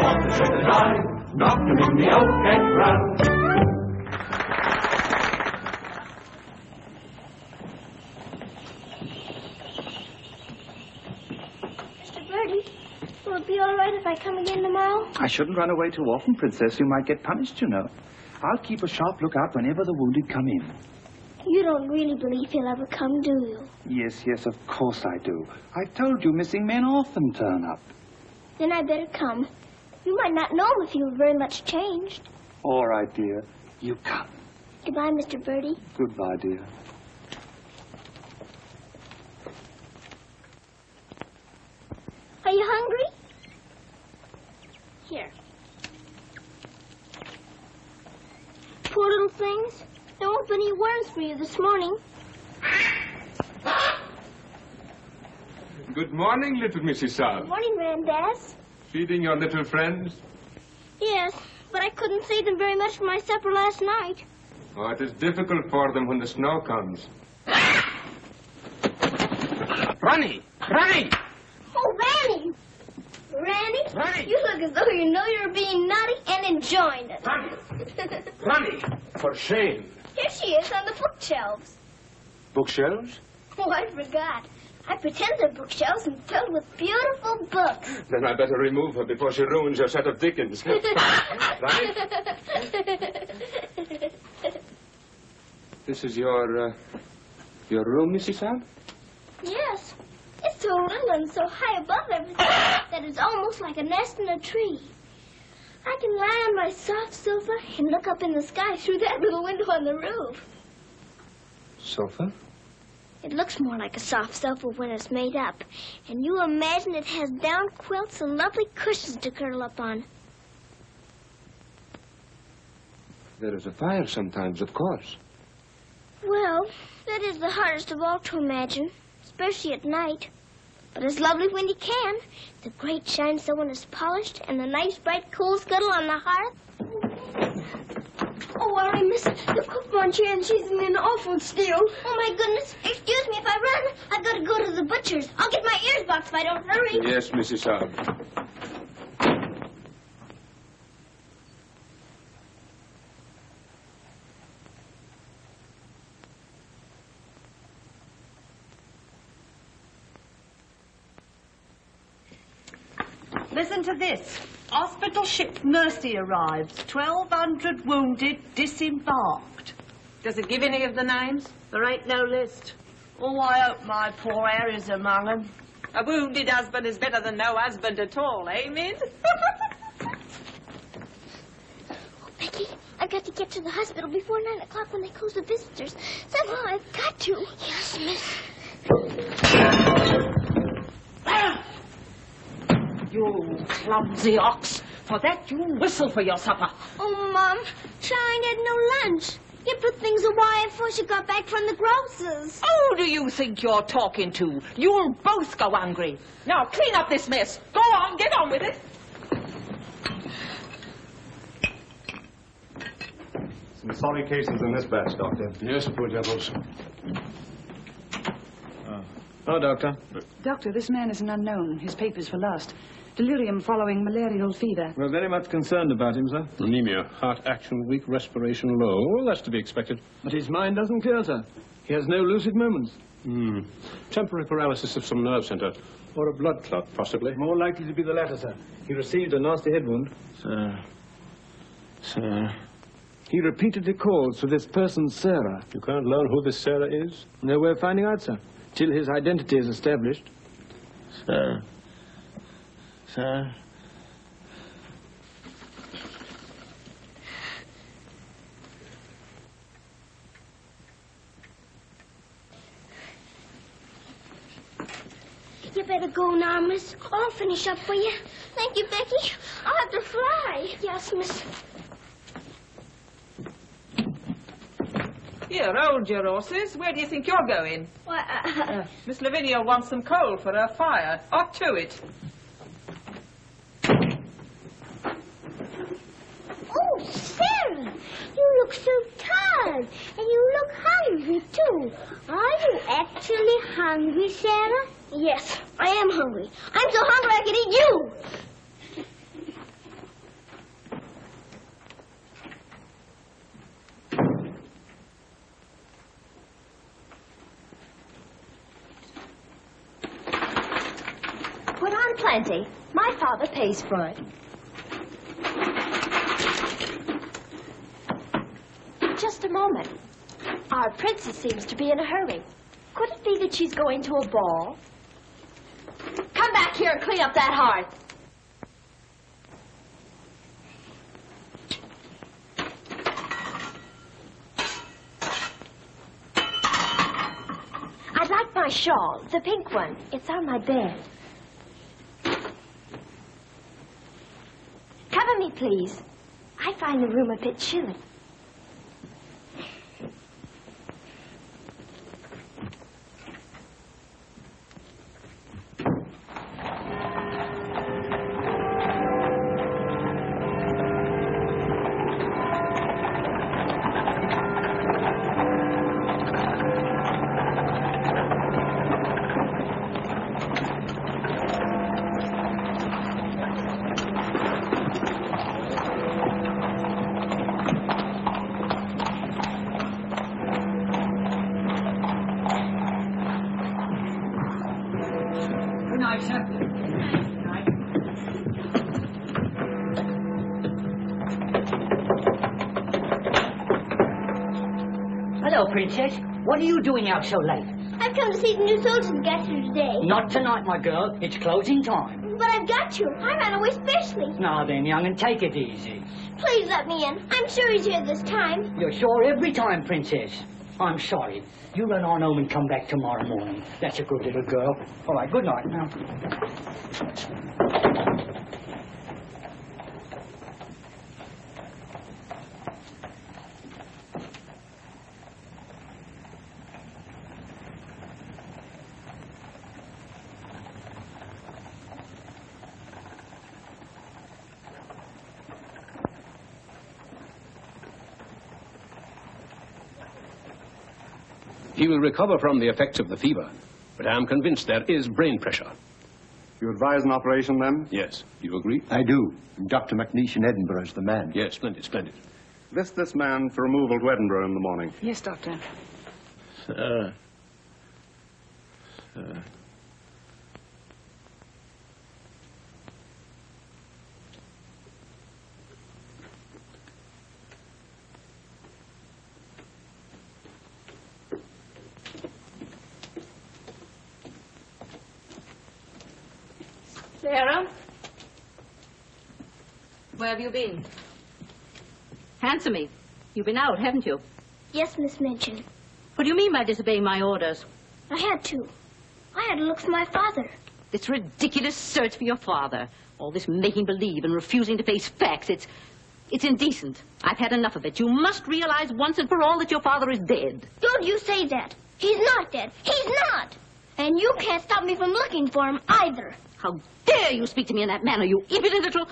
want to shut the eye, knock him in the old Kent Round. Mr. Birdie, will it be all right if I come again tomorrow? I shouldn't run away too often, Princess. You might get punished, you know. I'll keep a sharp lookout whenever the wounded come in. You don't really believe he'll ever come, do you? Yes, of course I do. I told you missing men often turn up. Then I better come. You might not know him if you were very much changed. All right, dear. You come. Goodbye, Mr. Birdie. Goodbye, dear. Are you hungry? Here. Poor little things. There won't be any worms for you this morning. Good morning, little Mrs. Saab. Good morning, Randaz. Feeding your little friends? Yes, but I couldn't save them very much for my supper last night. Oh, it is difficult for them when the snow comes. Ronnie! Ronnie! Oh, Ranny! Ranny, you look as though you know you're being naughty and enjoying it. Ronnie! For shame. Here she is on the bookshelves. Bookshelves? Oh, I forgot. I pretend they're bookshelves and filled with beautiful books. Then I better remove her before she ruins your set of Dickens. Right? This is your room, Mrs. Saab? Yes. It's so little and so high above everything that it's almost like a nest in a tree. I can lie on my soft sofa and look up in the sky through that little window on the roof. Sofa? It looks more like a soft sofa when it's made up. And you imagine it has down quilts and lovely cushions to curl up on. There is a fire sometimes, of course. Well, that is the hardest of all to imagine, especially at night. But it's lovely when you can. The grate shines so when it's polished, and the nice bright coal scuttle on the hearth. Oh, I missed the cookbone chair, and she's in an awful steal. Oh, my goodness. Excuse me if I run. I've got to go to the butcher's. I'll get my ears boxed if I don't hurry. Yes, Mrs. Saab. Listen to this. Hospital ship Mercy arrives. 1,200 wounded disembarked. Does it give any of the names? There ain't no list. Oh, I hope my poor Harry's among them. A wounded husband is better than no husband at all, eh, Min? Becky, I've got to get to the hospital before 9 o'clock when they close the visitors. Somehow I've got to. Yes, miss. You clumsy ox. For that, you whistle for your supper. Oh, Mom, Shine had no lunch. You put things away before she got back from the grocer's. Who do you think you're talking to? You'll both go hungry. Now, clean up this mess. Go on, get on with it. Some sorry cases in this batch, Doctor. Yes, poor devils. Oh, Doctor. Doctor, this man is an unknown. His papers were lost. Delirium following malarial fever. We're very much concerned about him, sir. Anemia, heart action weak, respiration low. Well, that's to be expected. But his mind doesn't clear, sir. He has no lucid moments. Temporary paralysis of some nerve center. Or a blood clot, possibly. More likely to be the latter, sir. He received a nasty head wound. Sir. He repeatedly calls for this person, Sarah. You can't learn who this Sarah is? No way of finding out, sir. Till his identity is established. Sir. You better go now, miss. I'll finish up for you. Thank you, Becky. I'll have to fly. Yes, miss. Here, hold your horses. Where do you think you're going? Why, Miss Lavinia wants some coal for her fire. Up to it. Oh, Sarah, you look so tired, and you look hungry, too. Are you actually hungry, Sarah? Yes, I am hungry. I'm so hungry I could eat you. Put on plenty. My father pays for it. Just a moment. Our princess seems to be in a hurry. Could it be that she's going to a ball? Come back here and clean up that hearth. I'd like my shawl, the pink one. It's on my bed. Cover me, please. I find the room a bit chilly. Hello, Princess. What are you doing out so late? I've come to see the new soldiers we got here today. Not tonight, my girl. It's closing time. But I've got to. I ran away specially. Now then, young, and take it easy. Please let me in. I'm sure he's here this time. You're sure every time, Princess. I'm sorry. You run on home and come back tomorrow morning. That's a good little girl. All right, good night now. He will recover from the effects of the fever, but I am convinced there is brain pressure. You advise an operation, then? Yes. Do you agree? I do. Dr. McNeish in Edinburgh is the man. Yes, splendid, splendid. List this man for removal to Edinburgh in the morning. Yes, Doctor. Sir. Sarah? Where have you been? Answer me. You've been out, haven't you? Yes, Miss Minchin. What do you mean by disobeying my orders? I had to. I had to look for my father. This ridiculous search for your father. All this making believe and refusing to face facts. It's indecent. I've had enough of it. You must realize once and for all that your father is dead. Don't you say that. He's not dead. He's not. And you can't stop me from looking for him either. How dare you speak to me in that manner, you impudent little...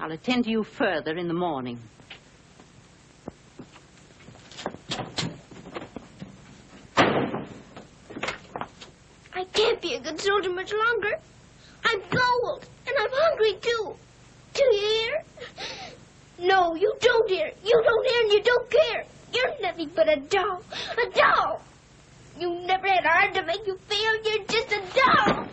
I'll attend to you further in the morning. can't be a good soldier much longer. I'm cold, and I'm hungry, too. Do you hear? No, you don't hear. You don't hear and you don't care. You're nothing but a doll. A doll. You never had a heart to make you feel. You're just a doll.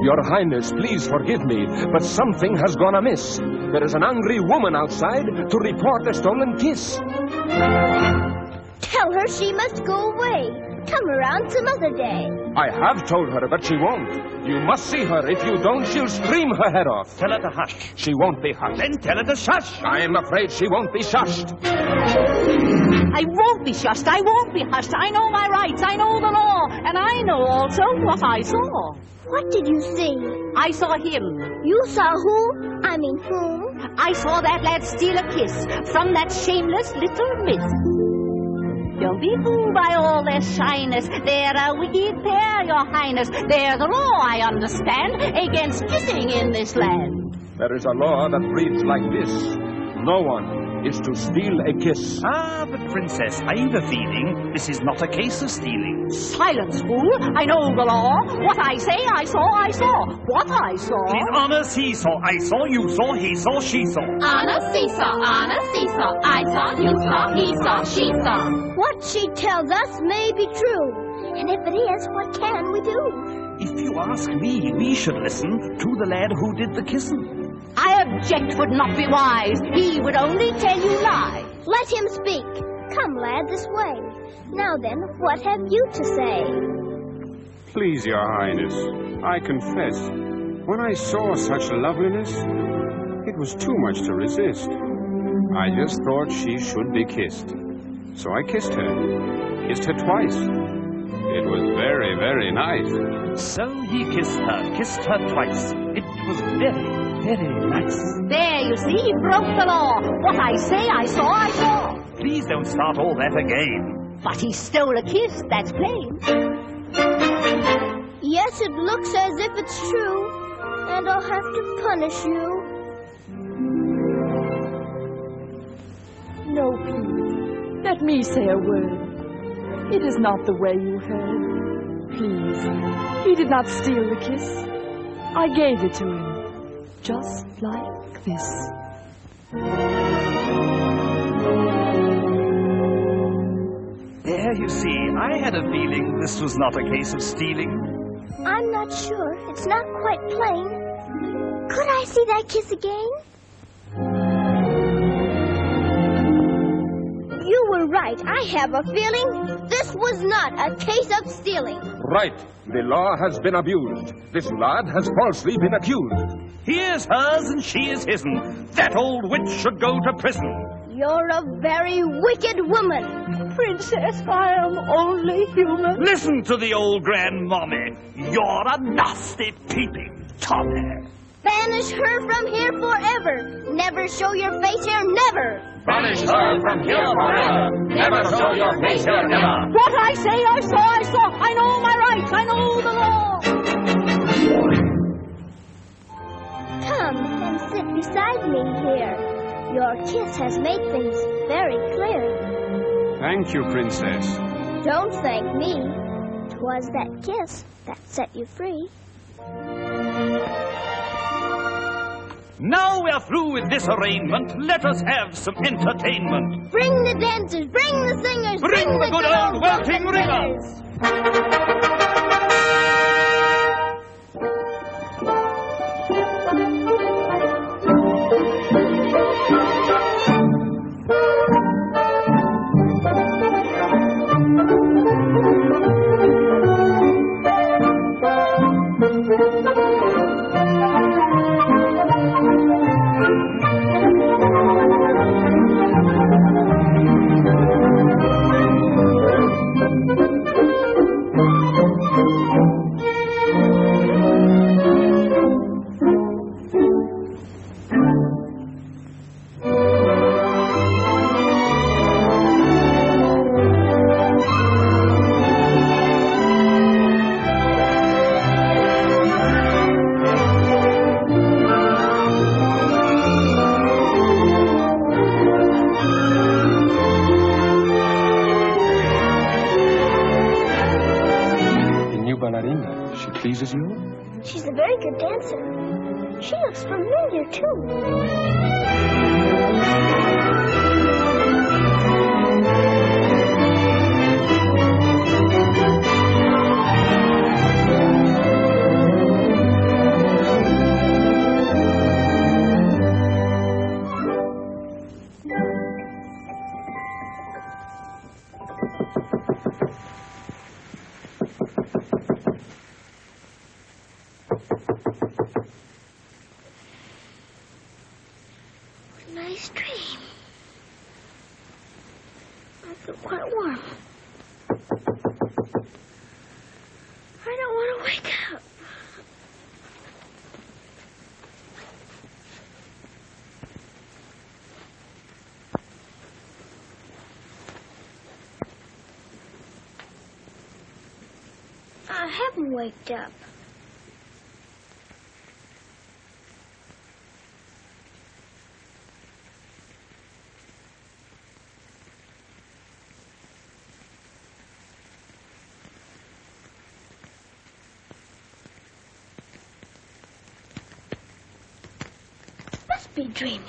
Your Highness, please forgive me, but something has gone amiss. There is an angry woman outside to report a stolen kiss. Tell her she must go away. Come around some other day. I have told her, but she won't. You must see her. If you don't, she'll scream her head off. Tell her to hush. She won't be hushed. Then tell her to shush. I am afraid she won't be shushed. I won't be shushed. I won't be hushed. I know my rights. I know the law. And I know also what I saw. What did you see? I saw him. You saw who? I mean whom? I saw that lad steal a kiss from that shameless little miss. Don't be fooled by all their shyness. They're a wicked pair, your highness. There's a law, I understand, against kissing in this land. There is a law that reads like this. No one is to steal a kiss. Ah, but Princess, I've a feeling this is not a case of stealing. Silence, fool. I know the law. What I say, I saw, I saw. What I saw. His honor, he saw, I saw, you saw, he saw, she saw. Honor, seesaw, I saw, you saw, he saw, she saw. What she tells us may be true. And if it is, what can we do? If you ask me, we should listen to the lad who did the kissing. I object would not be wise. He would only tell you lies. Let him speak. Come, lad, this way. Now then, what have you to say? Please, your highness, I confess, when I saw such loveliness, it was too much to resist. I just thought she should be kissed. So I kissed her. Kissed her twice. It was very, very nice. So he kissed her twice. It was very, very nice. There, you see, he broke the law. What I say, I saw, I saw. Please don't start all that again. But he stole a kiss, that's plain. Yes, it looks as if it's true. And I'll have to punish you. No, please. Let me say a word. It is not the way you heard. Please. He did not steal the kiss. I gave it to him. Just like this. There, you see, I had a feeling this was not a case of stealing. I'm not sure. It's not quite plain. Could I see that kiss again? You were you're right. I have a feeling this was not a case of stealing. Right. The law has been abused. This lad has falsely been accused. He is hers and she is his'n. That old witch should go to prison. You're a very wicked woman. Princess, I am only human. Listen to the old grandmommy. You're a nasty peeping Tommy. Banish her from here forever. Never show your face here, never. Banish her from here forever. Never show your face here, never. What I say, I saw. I know my rights. I know the law. Come and sit beside me here. Your kiss has made things very clear. Thank you, Princess. Don't thank me. 'Twas that kiss that set you free. Now we're through with this arraignment. Let us have some entertainment. Bring the dancers, bring the singers, Bring the good old welting ringer. She pleases you? She's a very good dancer. She looks familiar, Nice dream. I feel quite warm. I don't want to wake up. I haven't waked up. Be dreaming.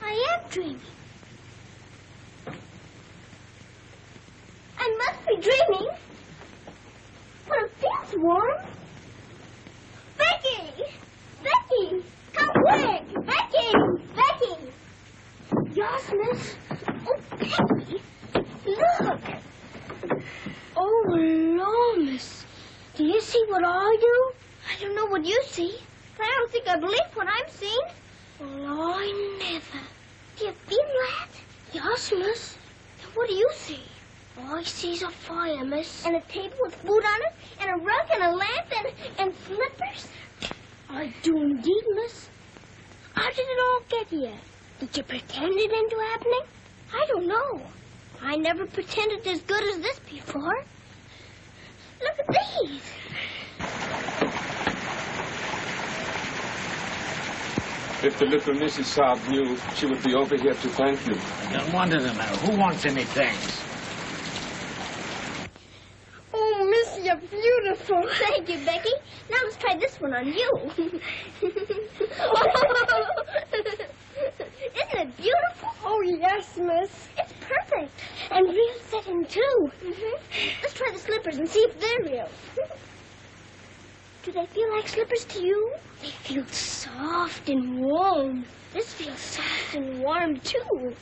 I am dreaming. I must be dreaming. But it feels warm. Becky! Becky! Come quick! Becky! Becky! Yes, miss. Oh, Becky! Look! Oh, Lord, miss. Do you see what I do? I don't know what you see, but I don't think I believe what I'm seeing. Well, I never. Do you feel that? Yes, miss. Then what do you see? All I see's a fire, miss. And a table with food on it, and a rug, and a lamp, and slippers. I do indeed, miss. How did it all get here? Did you pretend it into happening? I don't know. I never pretended as good as this before. Look at these. If the little Mrs. Saab knew, she would be over here to thank you. I don't want to know. Who wants any thanks? Oh, miss, you're beautiful. Thank you, Becky. Now let's try this one on you. Isn't it beautiful? Oh, yes, miss. It's perfect. And real setting, too. Let's try the slippers and see if they're real. Do they feel like slippers to you? They feel soft and warm. This feels soft and warm, too.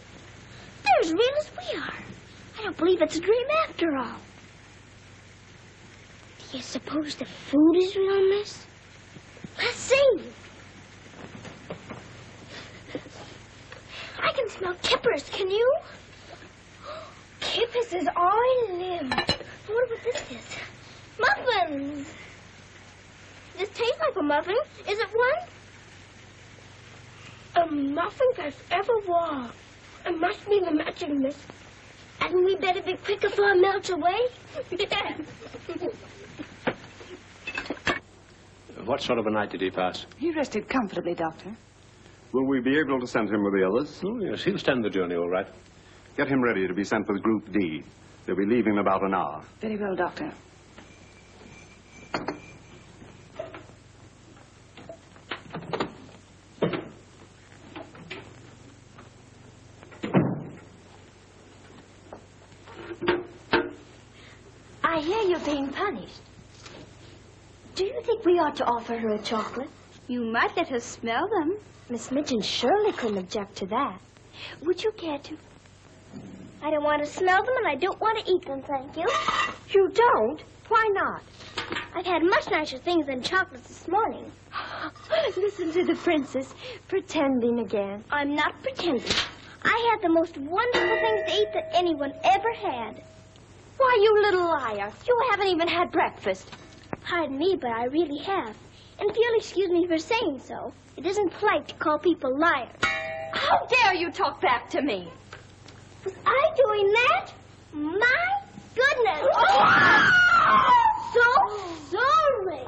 They're as real as we are. I don't believe it's a dream after all. Do you suppose the food is real, miss? Let's see. I can smell kippers, can you? Kippers is all I live. I wonder what this is. Muffins! This tastes like a muffin. Is it one? A muffin that's ever warm. It must be the magic, miss. Hadn't we better be quick before it melts away? What sort of a night did he pass? He rested comfortably, Doctor. Will we be able to send him with the others? Oh, yes, he'll stand the journey all right. Get him ready to be sent with Group D. They'll be leaving in about an hour. Very well, Doctor. I hear you're being punished. Do you think we ought to offer her a chocolate? You might let her smell them. Miss Mitchell surely couldn't object to that. Would you care to? I don't want to smell them, and I don't want to eat them, thank you. You don't? Why not? I've had much nicer things than chocolates this morning. Listen to the princess, pretending again. I'm not pretending. I had the most wonderful things to eat that anyone ever had. Why, you little liar. You haven't even had breakfast. Pardon me, but I really have. And if you'll excuse me for saying so, it isn't polite to call people liars. How dare you talk back to me? Was I doing that? My goodness! So sorry.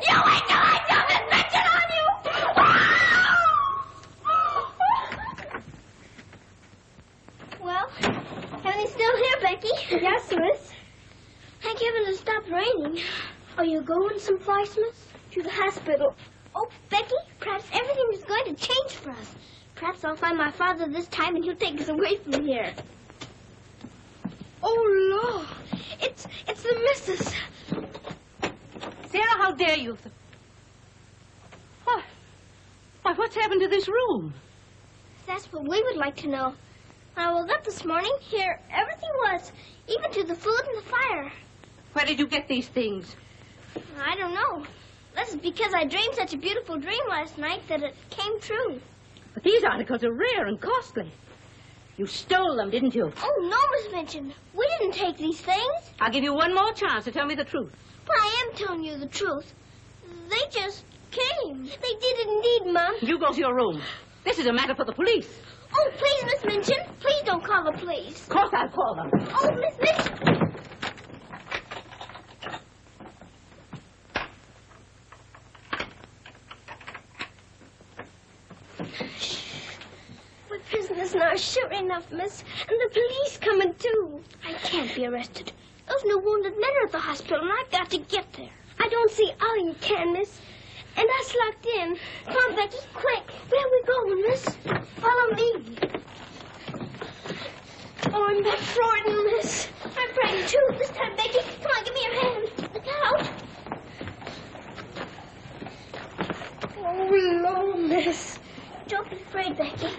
You wait till I dump this mention on you! Well, everything's still here, Becky. Yes, miss. Thank heaven it stopped raining. Are you going someplace, miss? To the hospital. Oh, Becky, perhaps everything is going to change for us. Perhaps I'll find my father this time and he'll take us away from here. Oh, Lord. It's the missus. Sarah, how dare you? Why, what's happened to this room? That's what we would like to know. When I woke up this morning, here everything was, even to the food and the fire. Where did you get these things? I don't know. This is because I dreamed such a beautiful dream last night that it came true. But these articles are rare and costly. You stole them, didn't you? Oh, no, Miss Minchin. We didn't take these things. I'll give you one more chance to tell me the truth. But I am telling you the truth. They just came. They did indeed, Mom. You go to your room. This is a matter for the police. Oh, please, Miss Minchin. Please don't call the police. Of course I'll call them. Oh, Miss Minchin. We're prisoners now, sure enough, miss. And the police coming, too. I can't be arrested. There's no wounded men at the hospital, and I've got to get there. I don't see how you can, miss. And us locked in. Come on, Becky, quick. Where are we going, miss? Follow me. Oh, I'm not frightened, miss. I'm frightened, too. This time, Becky. Come on, give me your hand. Look out. Oh, Lord, miss. Don't be afraid, Becky.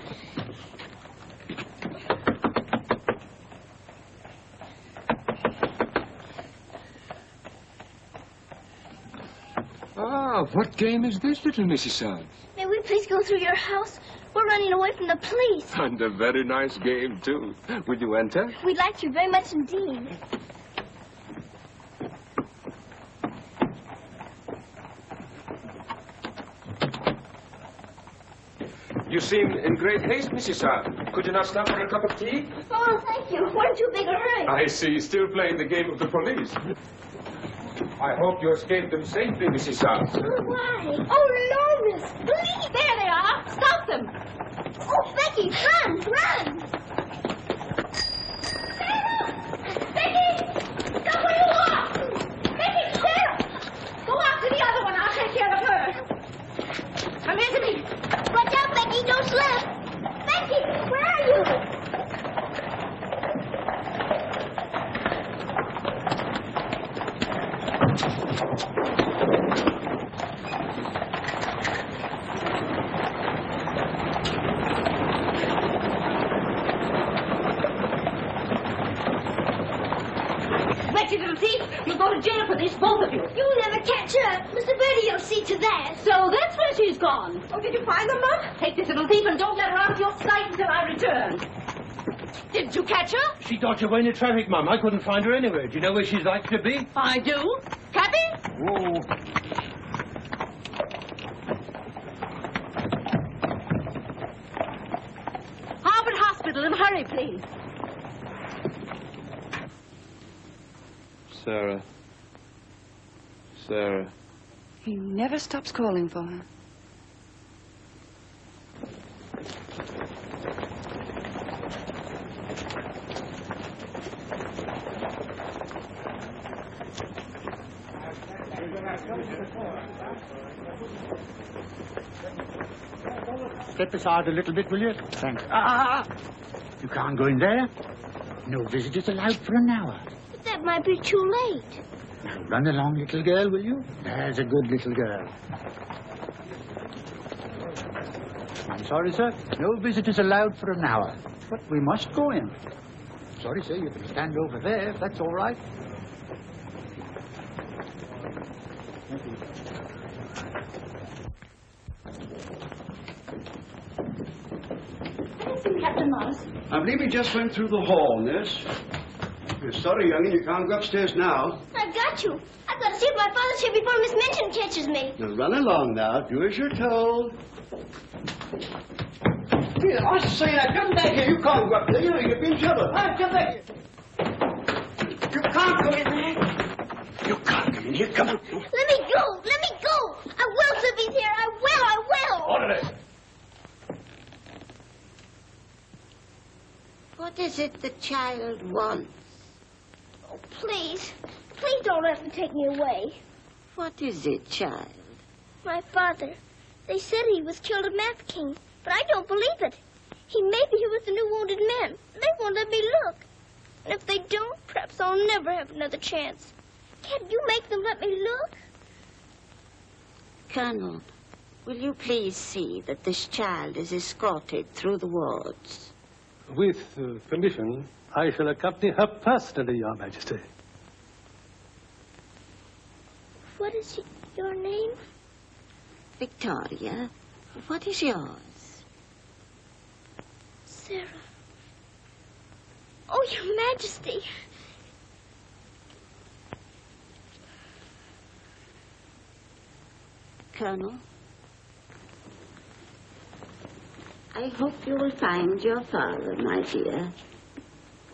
Ah, what game is this, little Missy Son? May we please go through your house? We're running away from the police. And a very nice game, too. Will you enter? We'd like to very much indeed. You seem in great haste, Missy Son. Could you not stop for a cup of tea? Oh, thank you. We're in too big a hurry. I see. Still playing the game of the police. I hope you escaped them safely, Mrs. Son. Oh, why? Oh, no, Miss. Please. There they are. Stop them. Oh, Becky, run, run. Becky! Stop where you are. Becky, Sarah! Go after the other one. I'll take care of her. Come here to me. Watch out, Becky. Don't slip. Becky, where are you? you? You'll never catch her. Mr. Birdie will see to that. So that's where she's gone. Oh, did you find them, Mum? Take this little thief and don't let her out of your sight until I return. Didn't you catch her? She dodged away in the traffic, Mum. I couldn't find her anywhere. Do you know where she's likely to be? I do. Cappy? Whoa. Harvard Hospital, and hurry, please. Sarah. Sarah. He never stops calling for her. Step aside a little bit, will you? Thanks. You can't go in there. No visitors allowed for an hour. But that might be too late. Now, run along, little girl, will you? There's a good little girl. I'm sorry, sir. No visitors allowed for an hour. But we must go in. Sorry, sir. You can stand over there, if that's all right. Thank you. Captain Morris. I believe he just went through the hall, nurse. You're sorry, young'un, you can't go upstairs now. I've got you. I've got to see if my father's here before Miss Minchin catches me. Now run along now. Do as you're told. Here, I say now, come back here. You can't go up there. You know you'll be in trouble. Come back here. You can't go in there. You can't come in here. Come on. Let me go. Let me go. I will, if he's here. I will. I will. Orderly. What is it the child wants? Oh, please. Please don't have to take me away. What is it, child? My father. They said he was killed at Mafeking, but I don't believe it. Maybe he was the new wounded man. They won't let me look. And if they don't, perhaps I'll never have another chance. Can't you make them let me look? Colonel, will you please see that this child is escorted through the wards? With permission, I shall accompany her personally, Your Majesty. What is your name? Victoria. What is yours? Sarah. Oh, Your Majesty. Colonel, I hope you will find your father, my dear.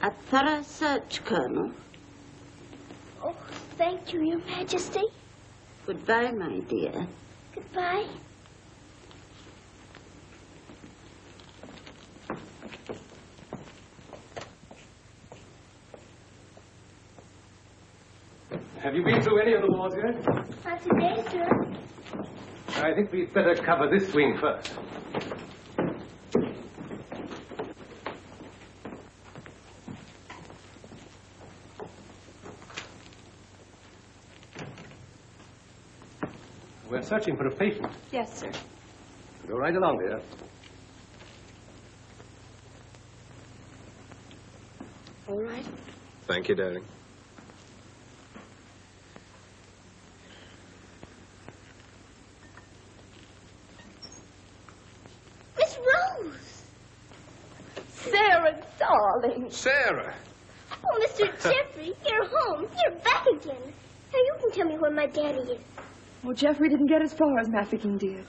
A thorough search, Colonel. Oh, thank you, Your Majesty. Goodbye, my dear. Goodbye. Have you been through any of the wards yet? Not today, sir. I think we'd better cover this wing first. We're searching for a patient. Yes, sir. Go right along, dear. All right. Thank you, darling. Miss Rose! Sarah, darling. Sarah! Oh, Mr. Jeffrey, you're home. You're back again. Now you can tell me where my daddy is. Well, Jeffrey didn't get as far as Mafeking did.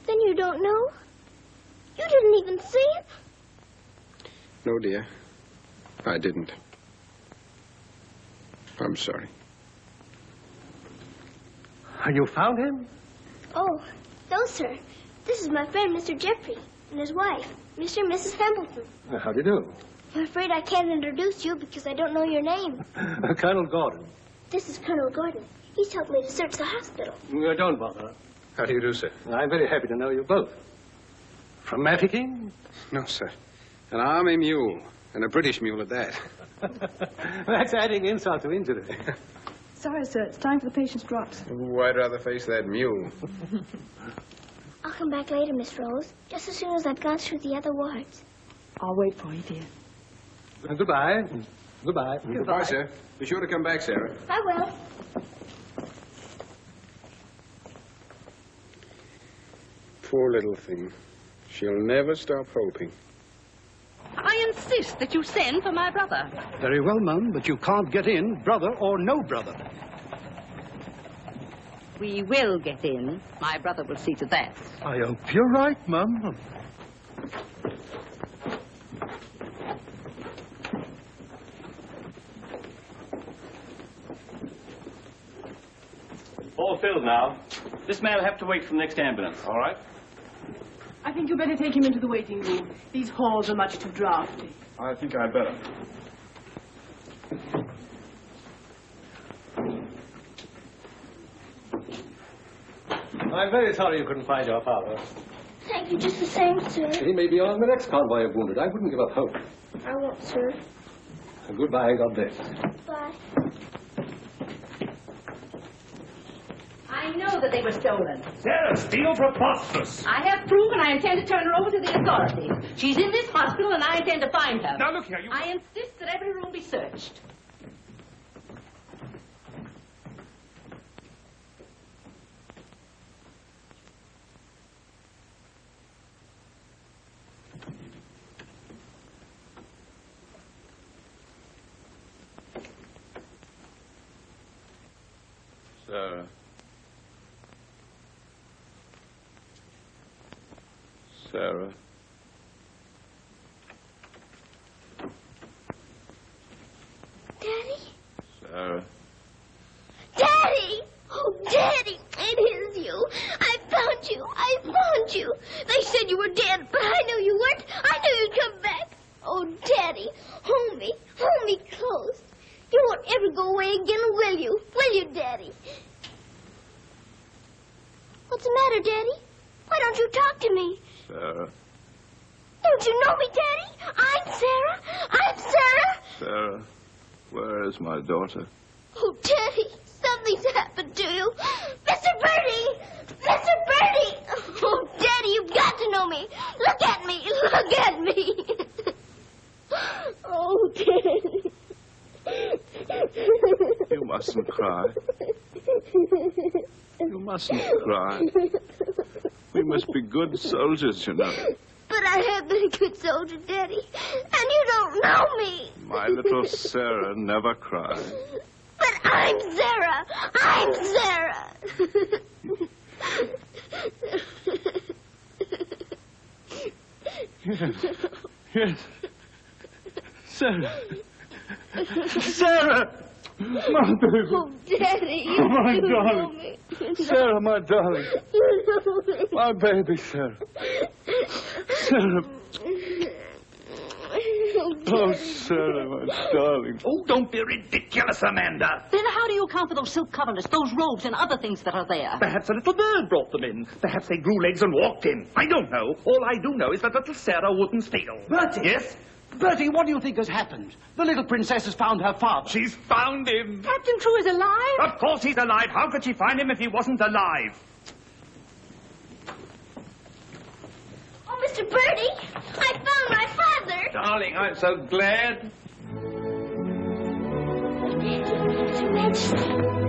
Then you don't know? You didn't even see him? No, dear. I didn't. I'm sorry. You found him? Oh, no, sir. This is my friend, Mr. Jeffrey, and his wife, Mr. and Mrs. Templeton. How do you do? I'm afraid I can't introduce you because I don't know your name. Colonel Gordon. This is Colonel Gordon. He's helped me to search the hospital. Don't bother. How do you do, sir? I'm very happy to know you both. From Mafeking? No, sir. An army mule, and a British mule at that. That's adding insult to injury. Sorry, sir. It's time for the patient's drops. Ooh, I'd rather face that mule. I'll come back later, Miss Rose, just as soon as I've gone through the other wards. I'll wait for you, dear. Goodbye. Goodbye. Goodbye, sir. Be sure to come back, Sarah. I will. Poor little thing. She'll never stop hoping. I insist that you send for my brother. Very well, Mum, but you can't get in, brother or no brother. We will get in. My brother will see to that. I hope you're right, Mum. All filled now. This man will have to wait for the next ambulance. All right. I think you better take him into the waiting room. These halls are much too drafty. I think I'd better. I'm very sorry you couldn't find your father. Thank you just the same, sir. He may be on the next convoy of wounded. I wouldn't give up hope. I won't, sir. Goodbye, God bless. Bye. I know that they were stolen. Sarah Steele, preposterous. I have proof, and I intend to turn her over to the authorities. She's in this hospital, and I intend to find her. Now, look here, you... I insist that every room be searched. Sarah. Sarah. Daddy? Sarah. Daddy! Oh, Daddy, it is you. I found you. I found you. They said you were dead, but I knew you weren't. I knew you'd come back. Oh, Daddy, hold me close. You won't ever go away again, will you? Will you, Daddy? What's the matter, Daddy? Why don't you talk to me? Sarah. Don't you know me, Daddy? I'm Sarah. I'm Sarah. Sarah, where is my daughter? Oh, Daddy, something's happened to you. Mr. Birdie! Mr. Birdie! Oh, Daddy, you've got to know me. Look at me. Look at me. Oh, Daddy. You mustn't cry. You mustn't cry. We must be good soldiers, you know. But I have been a good soldier, Daddy, and you don't know me. My little Sarah never cried. But I'm Sarah. I'm Sarah. Yes. Yes. Sarah. Sarah! My baby. Oh, Daddy, you My do darling. know me. Sarah, my darling. You know me. My baby, Sarah. Sarah. Oh, Sarah, my darling. Oh, don't be ridiculous, Amanda. Then how do you account for those silk coverlets, those robes, and other things that are there? Perhaps a little bird brought them in. Perhaps they grew legs and walked in. I don't know. All I do know is that little Sarah wouldn't steal. Bertie! Yes? Bertie, what do you think has happened? The little princess has found her father. She's found him. Captain True is alive? Of course he's alive. How could she find him if he wasn't alive? Oh, Mr. Birdie, I found my father. Darling, I'm so glad. Your Majesty.